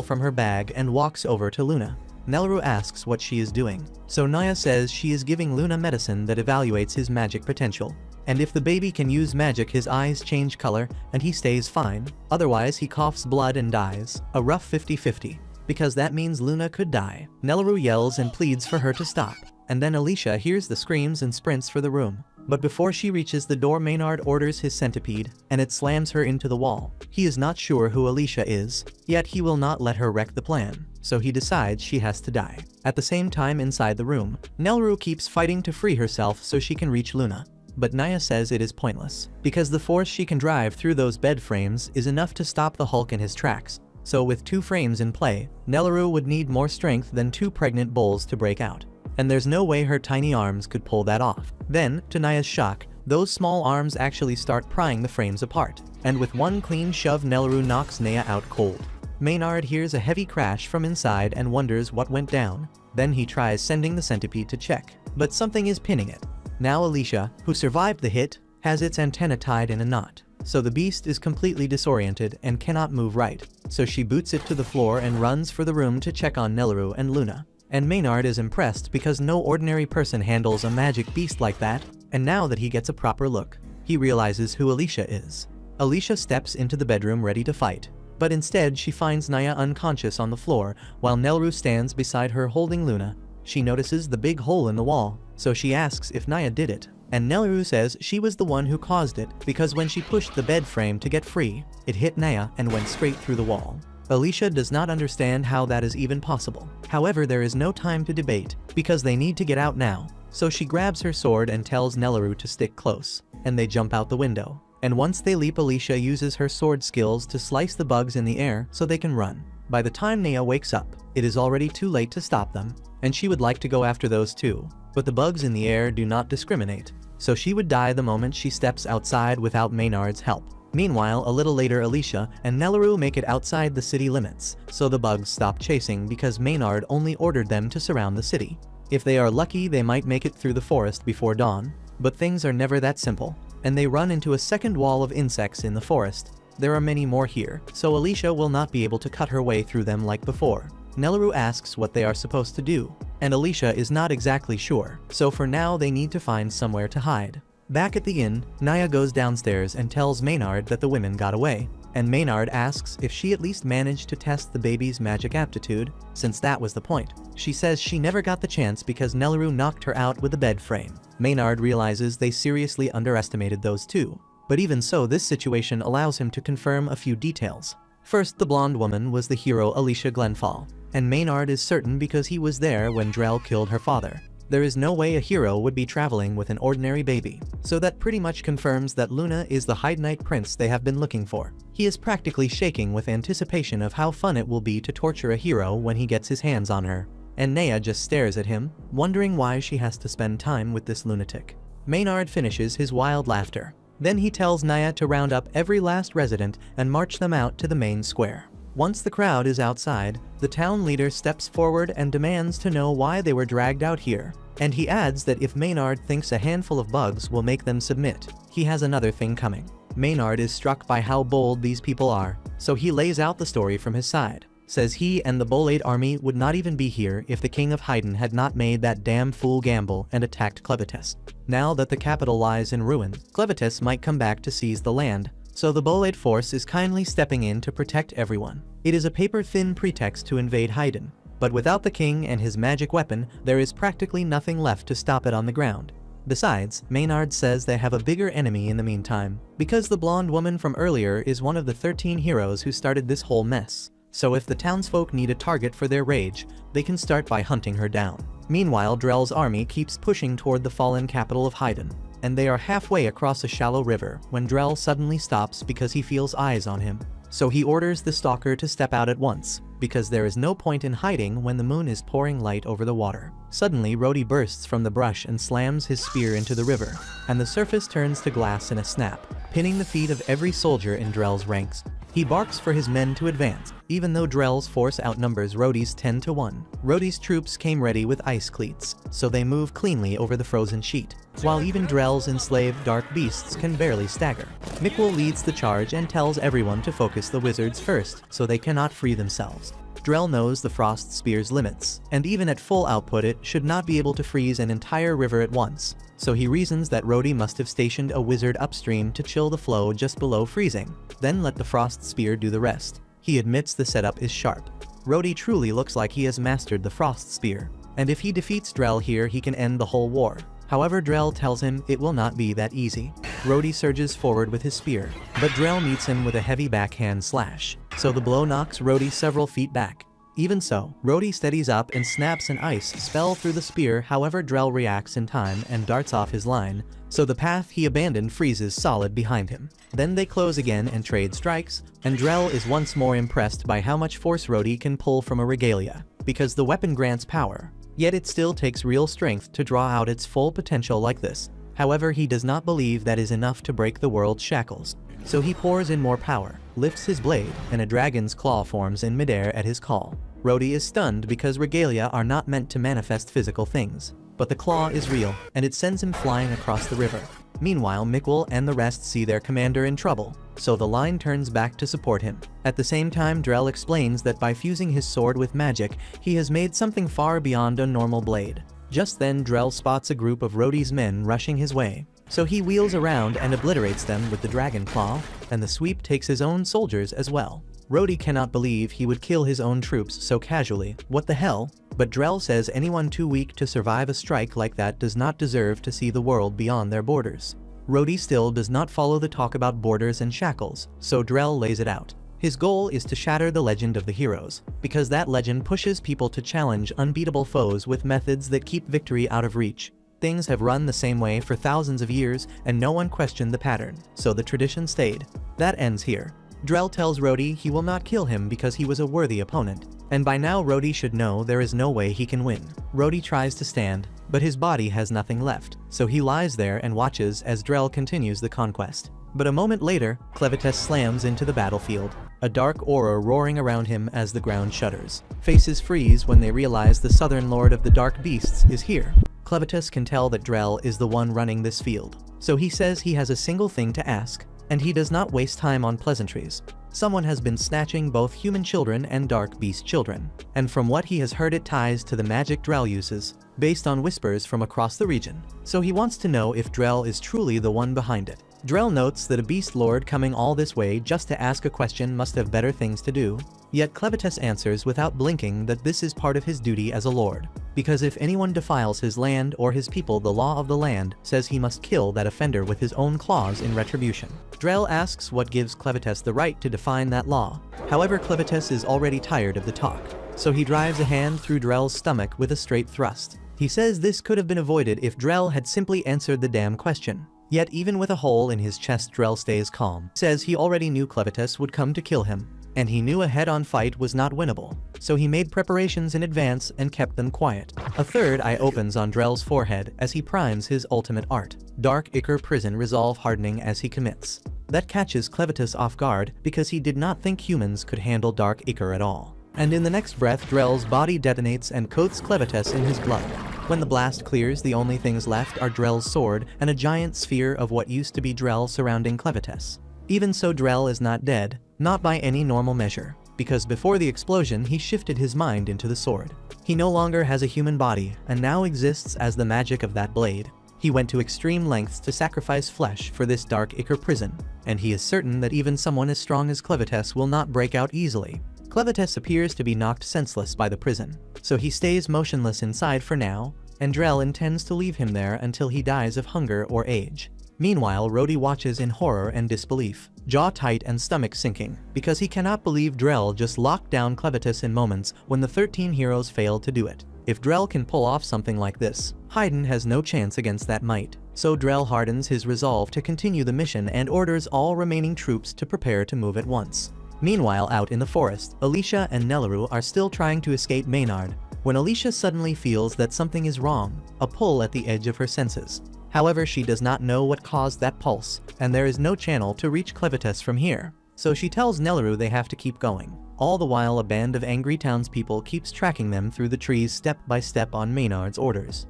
from her bag and walks over to Luna. Nelleru asks what she is doing, so Naya says she is giving Luna medicine that evaluates his magic potential. And if the baby can use magic, his eyes change color and he stays fine, otherwise he coughs blood and dies. A rough 50-50. Because that means Luna could die. Nelleru yells and pleads for her to stop, and then Alicia hears the screams and sprints for the room. But before she reaches the door, Maynard orders his centipede, and it slams her into the wall. He is not sure who Alicia is, yet he will not let her wreck the plan, so he decides she has to die. At the same time inside the room, Nelleru keeps fighting to free herself so she can reach Luna. But Naya says it is pointless, because the force she can drive through those bed frames is enough to stop the Hulk in his tracks. So with 2 frames in play, Nelleru would need more strength than 2 pregnant bulls to break out. And there's no way her tiny arms could pull that off. Then, to Naya's shock, those small arms actually start prying the frames apart, and with one clean shove Nelleru knocks Naya out cold. Maynard hears a heavy crash from inside and wonders what went down. Then he tries sending the centipede to check, but something is pinning it. Now Alicia, who survived the hit, has its antenna tied in a knot, so the beast is completely disoriented and cannot move right, so she boots it to the floor and runs for the room to check on Nelleru and Luna. And Maynard is impressed because no ordinary person handles a magic beast like that, and now that he gets a proper look, he realizes who Alicia is. Alicia steps into the bedroom ready to fight, but instead she finds Naya unconscious on the floor while Nelleru stands beside her holding Luna. She notices the big hole in the wall, so she asks if Naya did it, and Nelleru says she was the one who caused it because when she pushed the bed frame to get free, it hit Naya and went straight through the wall. Alicia does not understand how that is even possible. However, there is no time to debate, because they need to get out now. So she grabs her sword and tells Nelleru to stick close, and they jump out the window. And once they leap, Alicia uses her sword skills to slice the bugs in the air so they can run. By the time Naya wakes up, it is already too late to stop them, and she would like to go after those too. But the bugs in the air do not discriminate, so she would die the moment she steps outside without Maynard's help. Meanwhile, a little later, Alicia and Nelleru make it outside the city limits, so the bugs stop chasing because Maynard only ordered them to surround the city. If they are lucky, they might make it through the forest before dawn, but things are never that simple, and they run into a second wall of insects in the forest. There are many more here, so Alicia will not be able to cut her way through them like before. Nelleru asks what they are supposed to do, and Alicia is not exactly sure, so for now they need to find somewhere to hide. Back at the inn, Naya goes downstairs and tells Maynard that the women got away, and Maynard asks if she at least managed to test the baby's magic aptitude, since that was the point. She says she never got the chance because Nelleru knocked her out with a bed frame. Maynard realizes they seriously underestimated those two, but even so, this situation allows him to confirm a few details. First, the blonde woman was the hero Alicia Glenfall, and Maynard is certain because he was there when Drell killed her father. There is no way a hero would be traveling with an ordinary baby, so that pretty much confirms that Luna is the Hyde Knight prince they have been looking for. He is practically shaking with anticipation of how fun it will be to torture a hero when he gets his hands on her. And Naya just stares at him, wondering why she has to spend time with this lunatic. Maynard finishes his wild laughter. Then he tells Naya to round up every last resident and march them out to the main square. Once the crowd is outside, the town leader steps forward and demands to know why they were dragged out here. And he adds that if Maynard thinks a handful of bugs will make them submit, he has another thing coming. Maynard is struck by how bold these people are, so he lays out the story from his side. Says he and the Bolade army would not even be here if the king of Haydn had not made that damn fool gamble and attacked Clevites. Now that the capital lies in ruin, Clevites might come back to seize the land, so the Bolade force is kindly stepping in to protect everyone. It is a paper-thin pretext to invade Haydn, but without the king and his magic weapon, there is practically nothing left to stop it on the ground. Besides, Maynard says they have a bigger enemy in the meantime, because the blonde woman from earlier is one of the 13 heroes who started this whole mess. So if the townsfolk need a target for their rage, they can start by hunting her down. Meanwhile, Drell's army keeps pushing toward the fallen capital of Haydn, and they are halfway across a shallow river when Drell suddenly stops because he feels eyes on him. So he orders the stalker to step out at once, because there is no point in hiding when the moon is pouring light over the water. Suddenly, Rhodey bursts from the brush and slams his spear into the river, and the surface turns to glass in a snap, pinning the feet of every soldier in Drell's ranks. He barks for his men to advance, even though Drell's force outnumbers Rhodey's 10-1. Rhodey's troops came ready with ice cleats, so they move cleanly over the frozen sheet, while even Drell's enslaved dark beasts can barely stagger. Miquel leads the charge and tells everyone to focus the wizards first, so they cannot free themselves. Drell knows the frost spear's limits, and even at full output it should not be able to freeze an entire river at once, so he reasons that Rhodey must have stationed a wizard upstream to chill the flow just below freezing, then let the frost spear do the rest. He admits the setup is sharp. Rhodey truly looks like he has mastered the frost spear, and if he defeats Drell here he can end the whole war. However, Drell tells him it will not be that easy. Rhodey surges forward with his spear, but Drell meets him with a heavy backhand slash, so the blow knocks Rhodey several feet back. Even so, Rhodey steadies up and snaps an ice spell through the spear. However, Drell reacts in time and darts off his line, so the path he abandoned freezes solid behind him. Then they close again and trade strikes, and Drell is once more impressed by how much force Rhodey can pull from a regalia, because the weapon grants power. Yet it still takes real strength to draw out its full potential like this. However, he does not believe that is enough to break the world's shackles. So he pours in more power, lifts his blade, and a dragon's claw forms in midair at his call. Rhodey is stunned because regalia are not meant to manifest physical things, but the claw is real, and it sends him flying across the river. Meanwhile, Miquel and the rest see their commander in trouble, so the line turns back to support him. At the same time, Drell explains that by fusing his sword with magic, he has made something far beyond a normal blade. Just then, Drell spots a group of Rhodey's men rushing his way, so he wheels around and obliterates them with the dragon claw, and the sweep takes his own soldiers as well. Rhodey cannot believe he would kill his own troops so casually. What the hell? But Drell says anyone too weak to survive a strike like that does not deserve to see the world beyond their borders. Rhodey still does not follow the talk about borders and shackles, so Drell lays it out. His goal is to shatter the legend of the heroes, because that legend pushes people to challenge unbeatable foes with methods that keep victory out of reach. Things have run the same way for thousands of years, and no one questioned the pattern, so the tradition stayed. That ends here. Drell tells Rhodey he will not kill him because he was a worthy opponent, and by now Rhodey should know there is no way he can win. Rhodey tries to stand, but his body has nothing left, so he lies there and watches as Drell continues the conquest. But a moment later, Clevites slams into the battlefield, a dark aura roaring around him as the ground shudders. Faces freeze when they realize the southern lord of the dark beasts is here. Clevites can tell that Drell is the one running this field, so he says he has a single thing to ask, and he does not waste time on pleasantries. Someone has been snatching both human children and dark beast children, and from what he has heard it ties to the magic Drell uses, based on whispers from across the region. So he wants to know if Drell is truly the one behind it. Drell notes that a beast lord coming all this way just to ask a question must have better things to do, yet Clevites answers without blinking that this is part of his duty as a lord, because if anyone defiles his land or his people, the law of the land says he must kill that offender with his own claws in retribution. Drell asks what gives Clevites the right to define that law. However, Clevites is already tired of the talk, so he drives a hand through Drell's stomach with a straight thrust. He says this could have been avoided if Drell had simply answered the damn question. Yet even with a hole in his chest, Drell stays calm. Says he already knew Clevites would come to kill him, and he knew a head-on fight was not winnable, so he made preparations in advance and kept them quiet. A third eye opens on Drell's forehead as he primes his ultimate art. Dark Ichor prison resolve hardening as he commits. That catches Clevites off guard because he did not think humans could handle Dark Ichor at all. And in the next breath, Drell's body detonates and coats Clevites in his blood. When the blast clears, the only things left are Drell's sword and a giant sphere of what used to be Drell surrounding Clevites. Even so, Drell is not dead, not by any normal measure, because before the explosion he shifted his mind into the sword. He no longer has a human body and now exists as the magic of that blade. He went to extreme lengths to sacrifice flesh for this dark Ichor prison, and he is certain that even someone as strong as Clevites will not break out easily. Clevites appears to be knocked senseless by the prison, so he stays motionless inside for now, and Drell intends to leave him there until he dies of hunger or age. Meanwhile, Rhodey watches in horror and disbelief, jaw tight and stomach sinking, because he cannot believe Drell just locked down Clevites in moments when the 13 heroes failed to do it. If Drell can pull off something like this, Haydn has no chance against that might. So Drell hardens his resolve to continue the mission and orders all remaining troops to prepare to move at once. Meanwhile, out in the forest, Alicia and Nelleru are still trying to escape Maynard, when Alicia suddenly feels that something is wrong, a pull at the edge of her senses. However, she does not know what caused that pulse, and there is no channel to reach Clevites from here. So she tells Nelleru they have to keep going. All the while, a band of angry townspeople keeps tracking them through the trees step by step on Maynard's orders.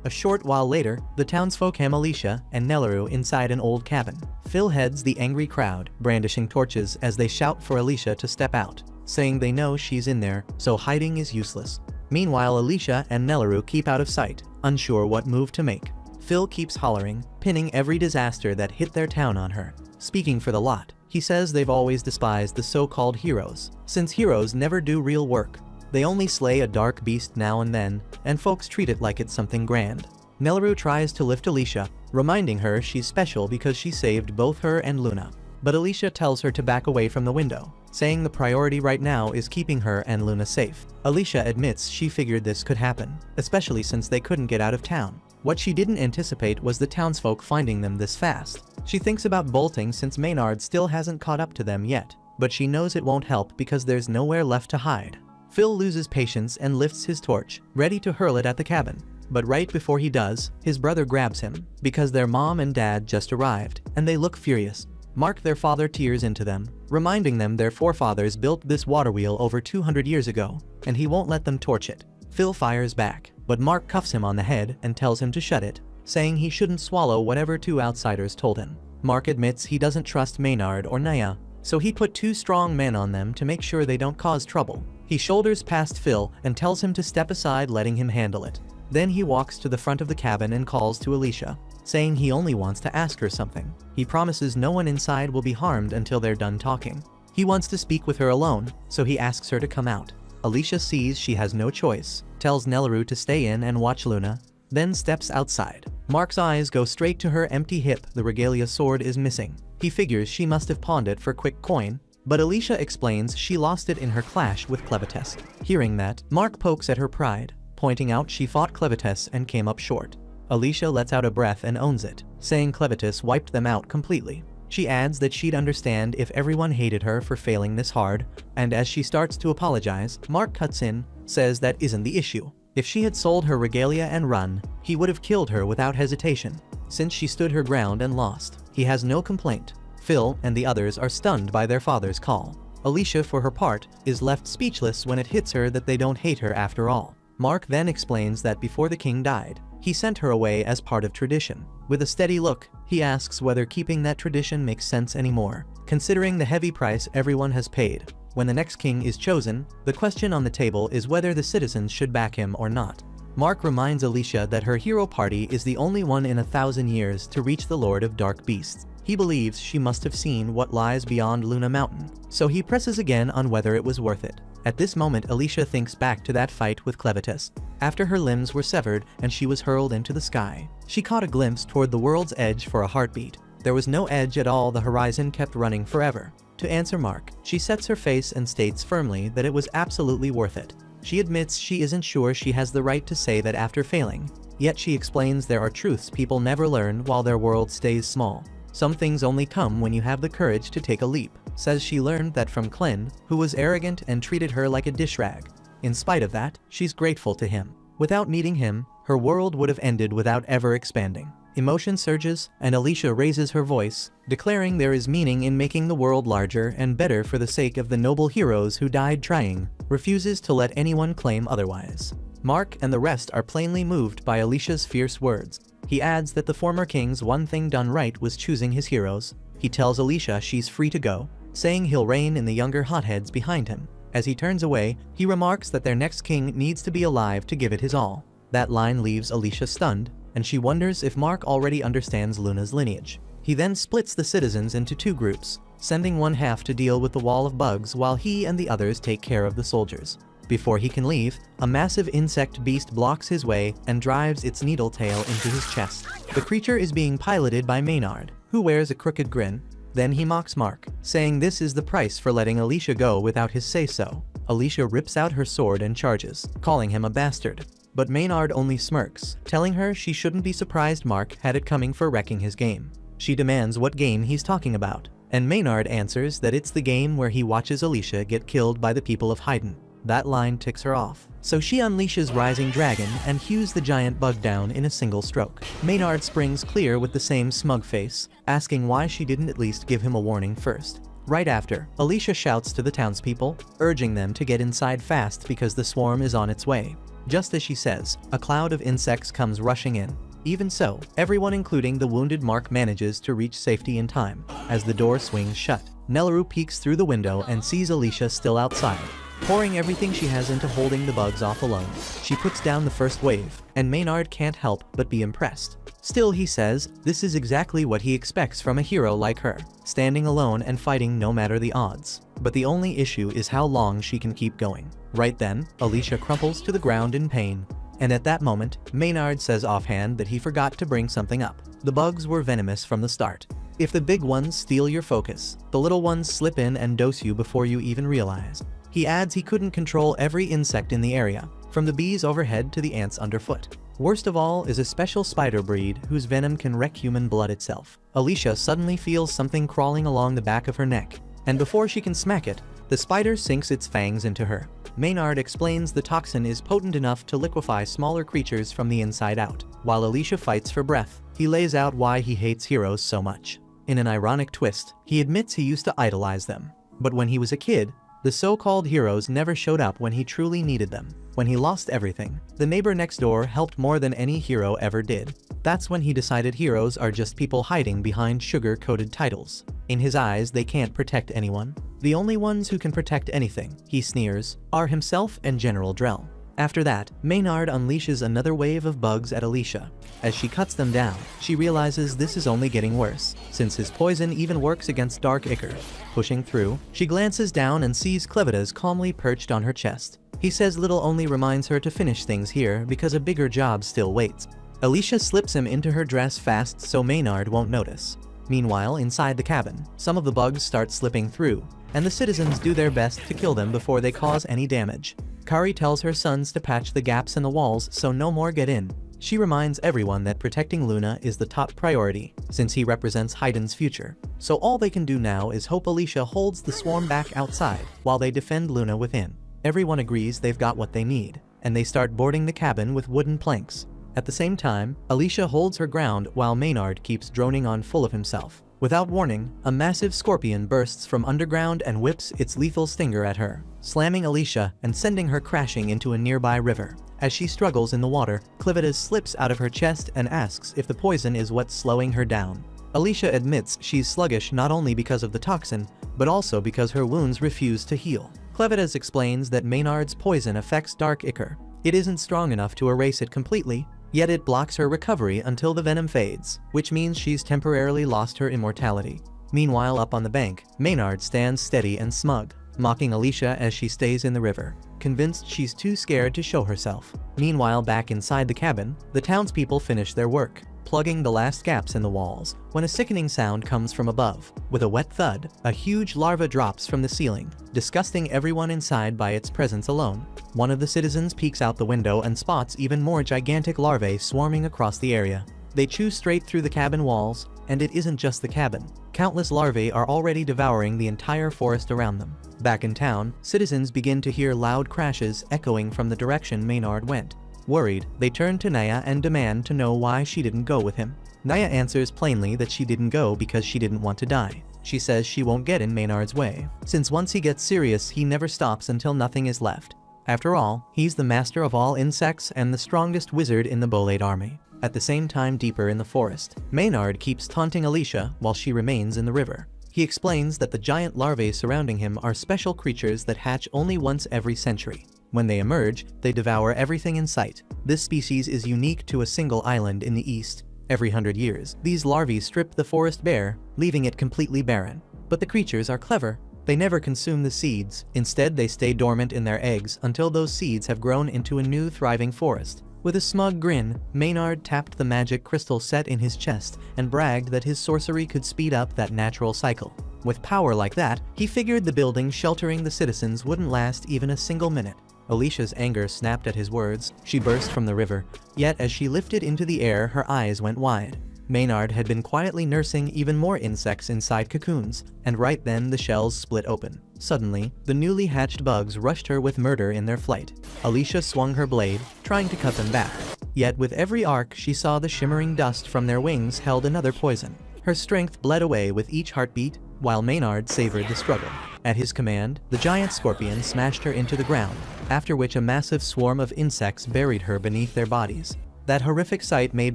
A short while later, the townsfolk hem Alicia and Nelleru inside an old cabin. Phil heads the angry crowd, brandishing torches as they shout for Alicia to step out, saying they know she's in there, so hiding is useless. Meanwhile, Alicia and Nelleru keep out of sight, unsure what move to make. Phil keeps hollering, pinning every disaster that hit their town on her. Speaking for the lot, he says they've always despised the so-called heroes, since heroes never do real work. They only slay a dark beast now and then, and folks treat it like it's something grand. Nelleru tries to lift Alicia, reminding her she's special because she saved both her and Luna. But Alicia tells her to back away from the window, saying the priority right now is keeping her and Luna safe. Alicia admits she figured this could happen, especially since they couldn't get out of town. What she didn't anticipate was the townsfolk finding them this fast. She thinks about bolting since Maynard still hasn't caught up to them yet, but she knows it won't help because there's nowhere left to hide. Phil loses patience and lifts his torch, ready to hurl it at the cabin. But right before he does, his brother grabs him, because their mom and dad just arrived, and they look furious. Mark, their father, tears into them, reminding them their forefathers built this water wheel over 200 years ago, and he won't let them torch it. Phil fires back, but Mark cuffs him on the head and tells him to shut it, saying he shouldn't swallow whatever two outsiders told him. Mark admits he doesn't trust Maynard or Naya, so he put 2 strong men on them to make sure they don't cause trouble. He shoulders past Phil and tells him to step aside, letting him handle it. Then he walks to the front of the cabin and calls to Alicia, saying he only wants to ask her something. He promises no one inside will be harmed until they're done talking. He wants to speak with her alone, so he asks her to come out. Alicia sees she has no choice, tells Nelleru to stay in and watch Luna, then steps outside. Mark's eyes go straight to her empty hip. The regalia sword is missing. He figures she must have pawned it for quick coin, but Alicia explains she lost it in her clash with Clevites. Hearing that, Mark pokes at her pride, pointing out she fought Clevites and came up short. Alicia lets out a breath and owns it, saying Clevites wiped them out completely. She adds that she'd understand if everyone hated her for failing this hard, and as she starts to apologize, Mark cuts in, says that isn't the issue. If she had sold her regalia and run, he would have killed her without hesitation, since she stood her ground and lost. He has no complaint. Phil and the others are stunned by their father's call. Alicia, for her part, is left speechless when it hits her that they don't hate her after all. Mark then explains that before the king died, he sent her away as part of tradition. With a steady look, he asks whether keeping that tradition makes sense anymore, considering the heavy price everyone has paid. When the next king is chosen, the question on the table is whether the citizens should back him or not. Mark reminds Alicia that her hero party is the only one in 1,000 years to reach the Lord of Dark Beasts. He believes she must have seen what lies beyond Luna Mountain, so he presses again on whether it was worth it. At this moment, Alicia thinks back to that fight with Clevites. After her limbs were severed and she was hurled into the sky, she caught a glimpse toward the world's edge for a heartbeat. There was no edge at all. The horizon kept running forever. To answer Mark, she sets her face and states firmly that it was absolutely worth it. She admits she isn't sure she has the right to say that after failing, yet she explains there are truths people never learn while their world stays small. Some things only come when you have the courage to take a leap. Says she learned that from Clyn, who was arrogant and treated her like a dish rag. In spite of that, she's grateful to him. Without meeting him, her world would have ended without ever expanding. Emotion surges, and Alicia raises her voice, declaring there is meaning in making the world larger and better for the sake of the noble heroes who died trying, refuses to let anyone claim otherwise. Mark and the rest are plainly moved by Alicia's fierce words. He adds that the former king's one thing done right was choosing his heroes. He tells Alicia she's free to go, saying he'll reign in the younger hotheads behind him. As he turns away, he remarks that their next king needs to be alive to give it his all. That line leaves Alicia stunned, and she wonders if Mark already understands Luna's lineage. He then splits the citizens into two groups, sending one half to deal with the wall of bugs while he and the others take care of the soldiers. Before he can leave, a massive insect beast blocks his way and drives its needle tail into his chest. The creature is being piloted by Maynard, who wears a crooked grin. Then he mocks Mark, saying this is the price for letting Alicia go without his say-so. Alicia rips out her sword and charges, calling him a bastard. But Maynard only smirks, telling her she shouldn't be surprised Mark had it coming for wrecking his game. She demands what game he's talking about, and Maynard answers that it's the game where he watches Alicia get killed by the people of Haydn. That line ticks her off, so she unleashes Rising Dragon and hews the giant bug down in a single stroke. Maynard springs clear with the same smug face, asking why she didn't at least give him a warning first. Right after, Alicia shouts to the townspeople, urging them to get inside fast because the swarm is on its way. Just as she says, a cloud of insects comes rushing in. Even so, everyone including the wounded Mark manages to reach safety in time. As the door swings shut, Nelleru peeks through the window and sees Alicia still outside. Pouring everything she has into holding the bugs off alone, she puts down the first wave, and Maynard can't help but be impressed. Still, he says, this is exactly what he expects from a hero like her, standing alone and fighting no matter the odds. But the only issue is how long she can keep going. Right then, Alicia crumples to the ground in pain, and at that moment, Maynard says offhand that he forgot to bring something up. The bugs were venomous from the start. If the big ones steal your focus, the little ones slip in and dose you before you even realize. He adds he couldn't control every insect in the area, from the bees overhead to the ants underfoot. Worst of all is a special spider breed whose venom can wreck human blood itself. Alicia suddenly feels something crawling along the back of her neck, and before she can smack it, the spider sinks its fangs into her. Maynard explains the toxin is potent enough to liquefy smaller creatures from the inside out. While Alicia fights for breath, he lays out why he hates heroes so much. In an ironic twist, he admits he used to idolize them. But when he was a kid, the so-called heroes never showed up when he truly needed them. When he lost everything, the neighbor next door helped more than any hero ever did. That's when he decided heroes are just people hiding behind sugar-coated titles. In his eyes, they can't protect anyone. The only ones who can protect anything, he sneers, are himself and General Drell. After that, Maynard unleashes another wave of bugs at Alicia. As she cuts them down, she realizes this is only getting worse, since his poison even works against dark ichor. Pushing through, she glances down and sees Clevitas calmly perched on her chest. He says little only reminds her to finish things here because a bigger job still waits. Alicia slips him into her dress fast so Maynard won't notice. Meanwhile, inside the cabin, some of the bugs start slipping through, and the citizens do their best to kill them before they cause any damage. Kari tells her sons to patch the gaps in the walls so no more get in. She reminds everyone that protecting Luna is the top priority, since he represents Haydn's future. So all they can do now is hope Alicia holds the swarm back outside, while they defend Luna within. Everyone agrees they've got what they need, and they start boarding the cabin with wooden planks. At the same time, Alicia holds her ground while Maynard keeps droning on full of himself. Without warning, a massive scorpion bursts from underground and whips its lethal stinger at her, slamming Alicia and sending her crashing into a nearby river. As she struggles in the water, Clevitas slips out of her chest and asks if the poison is what's slowing her down. Alicia admits she's sluggish not only because of the toxin, but also because her wounds refuse to heal. Clevitas explains that Maynard's poison affects dark ichor. It isn't strong enough to erase it completely, yet it blocks her recovery until the venom fades, which means she's temporarily lost her immortality. Meanwhile, up on the bank, Maynard stands steady and smug, mocking Alicia as she stays in the river, convinced she's too scared to show herself. Meanwhile, back inside the cabin, the townspeople finish their work, plugging the last gaps in the walls, when a sickening sound comes from above. With a wet thud, a huge larva drops from the ceiling, disgusting everyone inside by its presence alone. One of the citizens peeks out the window and spots even more gigantic larvae swarming across the area. They chew straight through the cabin walls, and it isn't just the cabin. Countless larvae are already devouring the entire forest around them. Back in town, citizens begin to hear loud crashes echoing from the direction Maynard went. Worried, they turn to Naya and demand to know why she didn't go with him. Naya answers plainly that she didn't go because she didn't want to die. She says she won't get in Maynard's way, since once he gets serious, he never stops until nothing is left. After all, he's the master of all insects and the strongest wizard in the Bolade army. At the same time, deeper in the forest, Maynard keeps taunting Alicia while she remains in the river. He explains that the giant larvae surrounding him are special creatures that hatch only once every century. When they emerge, they devour everything in sight. This species is unique to a single island in the east. Every 100 years, these larvae strip the forest bare, leaving it completely barren. But the creatures are clever. They never consume the seeds. Instead, they stay dormant in their eggs until those seeds have grown into a new thriving forest. With a smug grin, Maynard tapped the magic crystal set in his chest and bragged that his sorcery could speed up that natural cycle. With power like that, he figured the building sheltering the citizens wouldn't last even a single minute. Alicia's anger snapped at his words. She burst from the river, yet as she lifted into the air, her eyes went wide. Maynard had been quietly nursing even more insects inside cocoons, and right then the shells split open. Suddenly, the newly hatched bugs rushed her with murder in their flight. Alicia swung her blade, trying to cut them back. Yet with every arc, she saw the shimmering dust from their wings held another poison. Her strength bled away with each heartbeat, while Maynard savored the struggle. At his command, the giant scorpion smashed her into the ground, after which a massive swarm of insects buried her beneath their bodies. That horrific sight made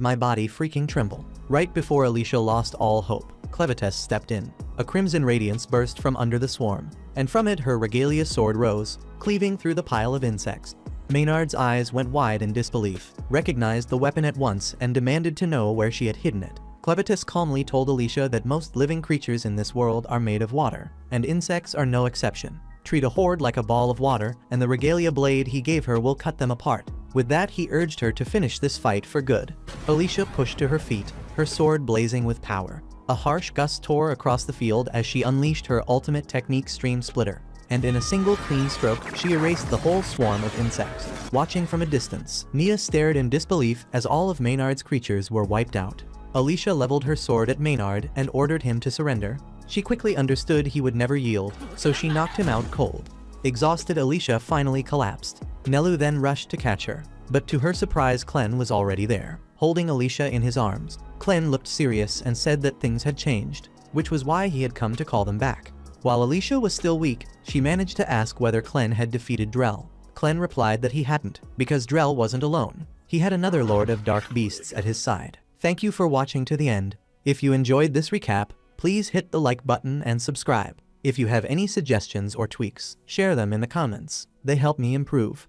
my body freaking tremble. Right before Alicia lost all hope, Clevites stepped in. A crimson radiance burst from under the swarm, and from it her regalia sword rose, cleaving through the pile of insects. Maynard's eyes went wide in disbelief, recognized the weapon at once, and demanded to know where she had hidden it. Clevites calmly told Alicia that most living creatures in this world are made of water, and insects are no exception. Treat a horde like a ball of water, and the regalia blade he gave her will cut them apart. With that, he urged her to finish this fight for good. Alicia pushed to her feet, her sword blazing with power. A harsh gust tore across the field as she unleashed her ultimate technique, Stream Splitter, and in a single clean stroke, she erased the whole swarm of insects. Watching from a distance, Mia stared in disbelief as all of Maynard's creatures were wiped out. Alicia leveled her sword at Maynard and ordered him to surrender. She quickly understood he would never yield, so she knocked him out cold. Exhausted, Alicia finally collapsed. Nelu then rushed to catch her, but to her surprise, Clen was already there, holding Alicia in his arms. Clen looked serious and said that things had changed, which was why he had come to call them back. While Alicia was still weak, she managed to ask whether Clen had defeated Drell. Clen replied that he hadn't, because Drell wasn't alone. He had another Lord of Dark Beasts at his side. Thank you for watching to the end. If you enjoyed this recap, please hit the like button and subscribe. If you have any suggestions or tweaks, share them in the comments. They help me improve.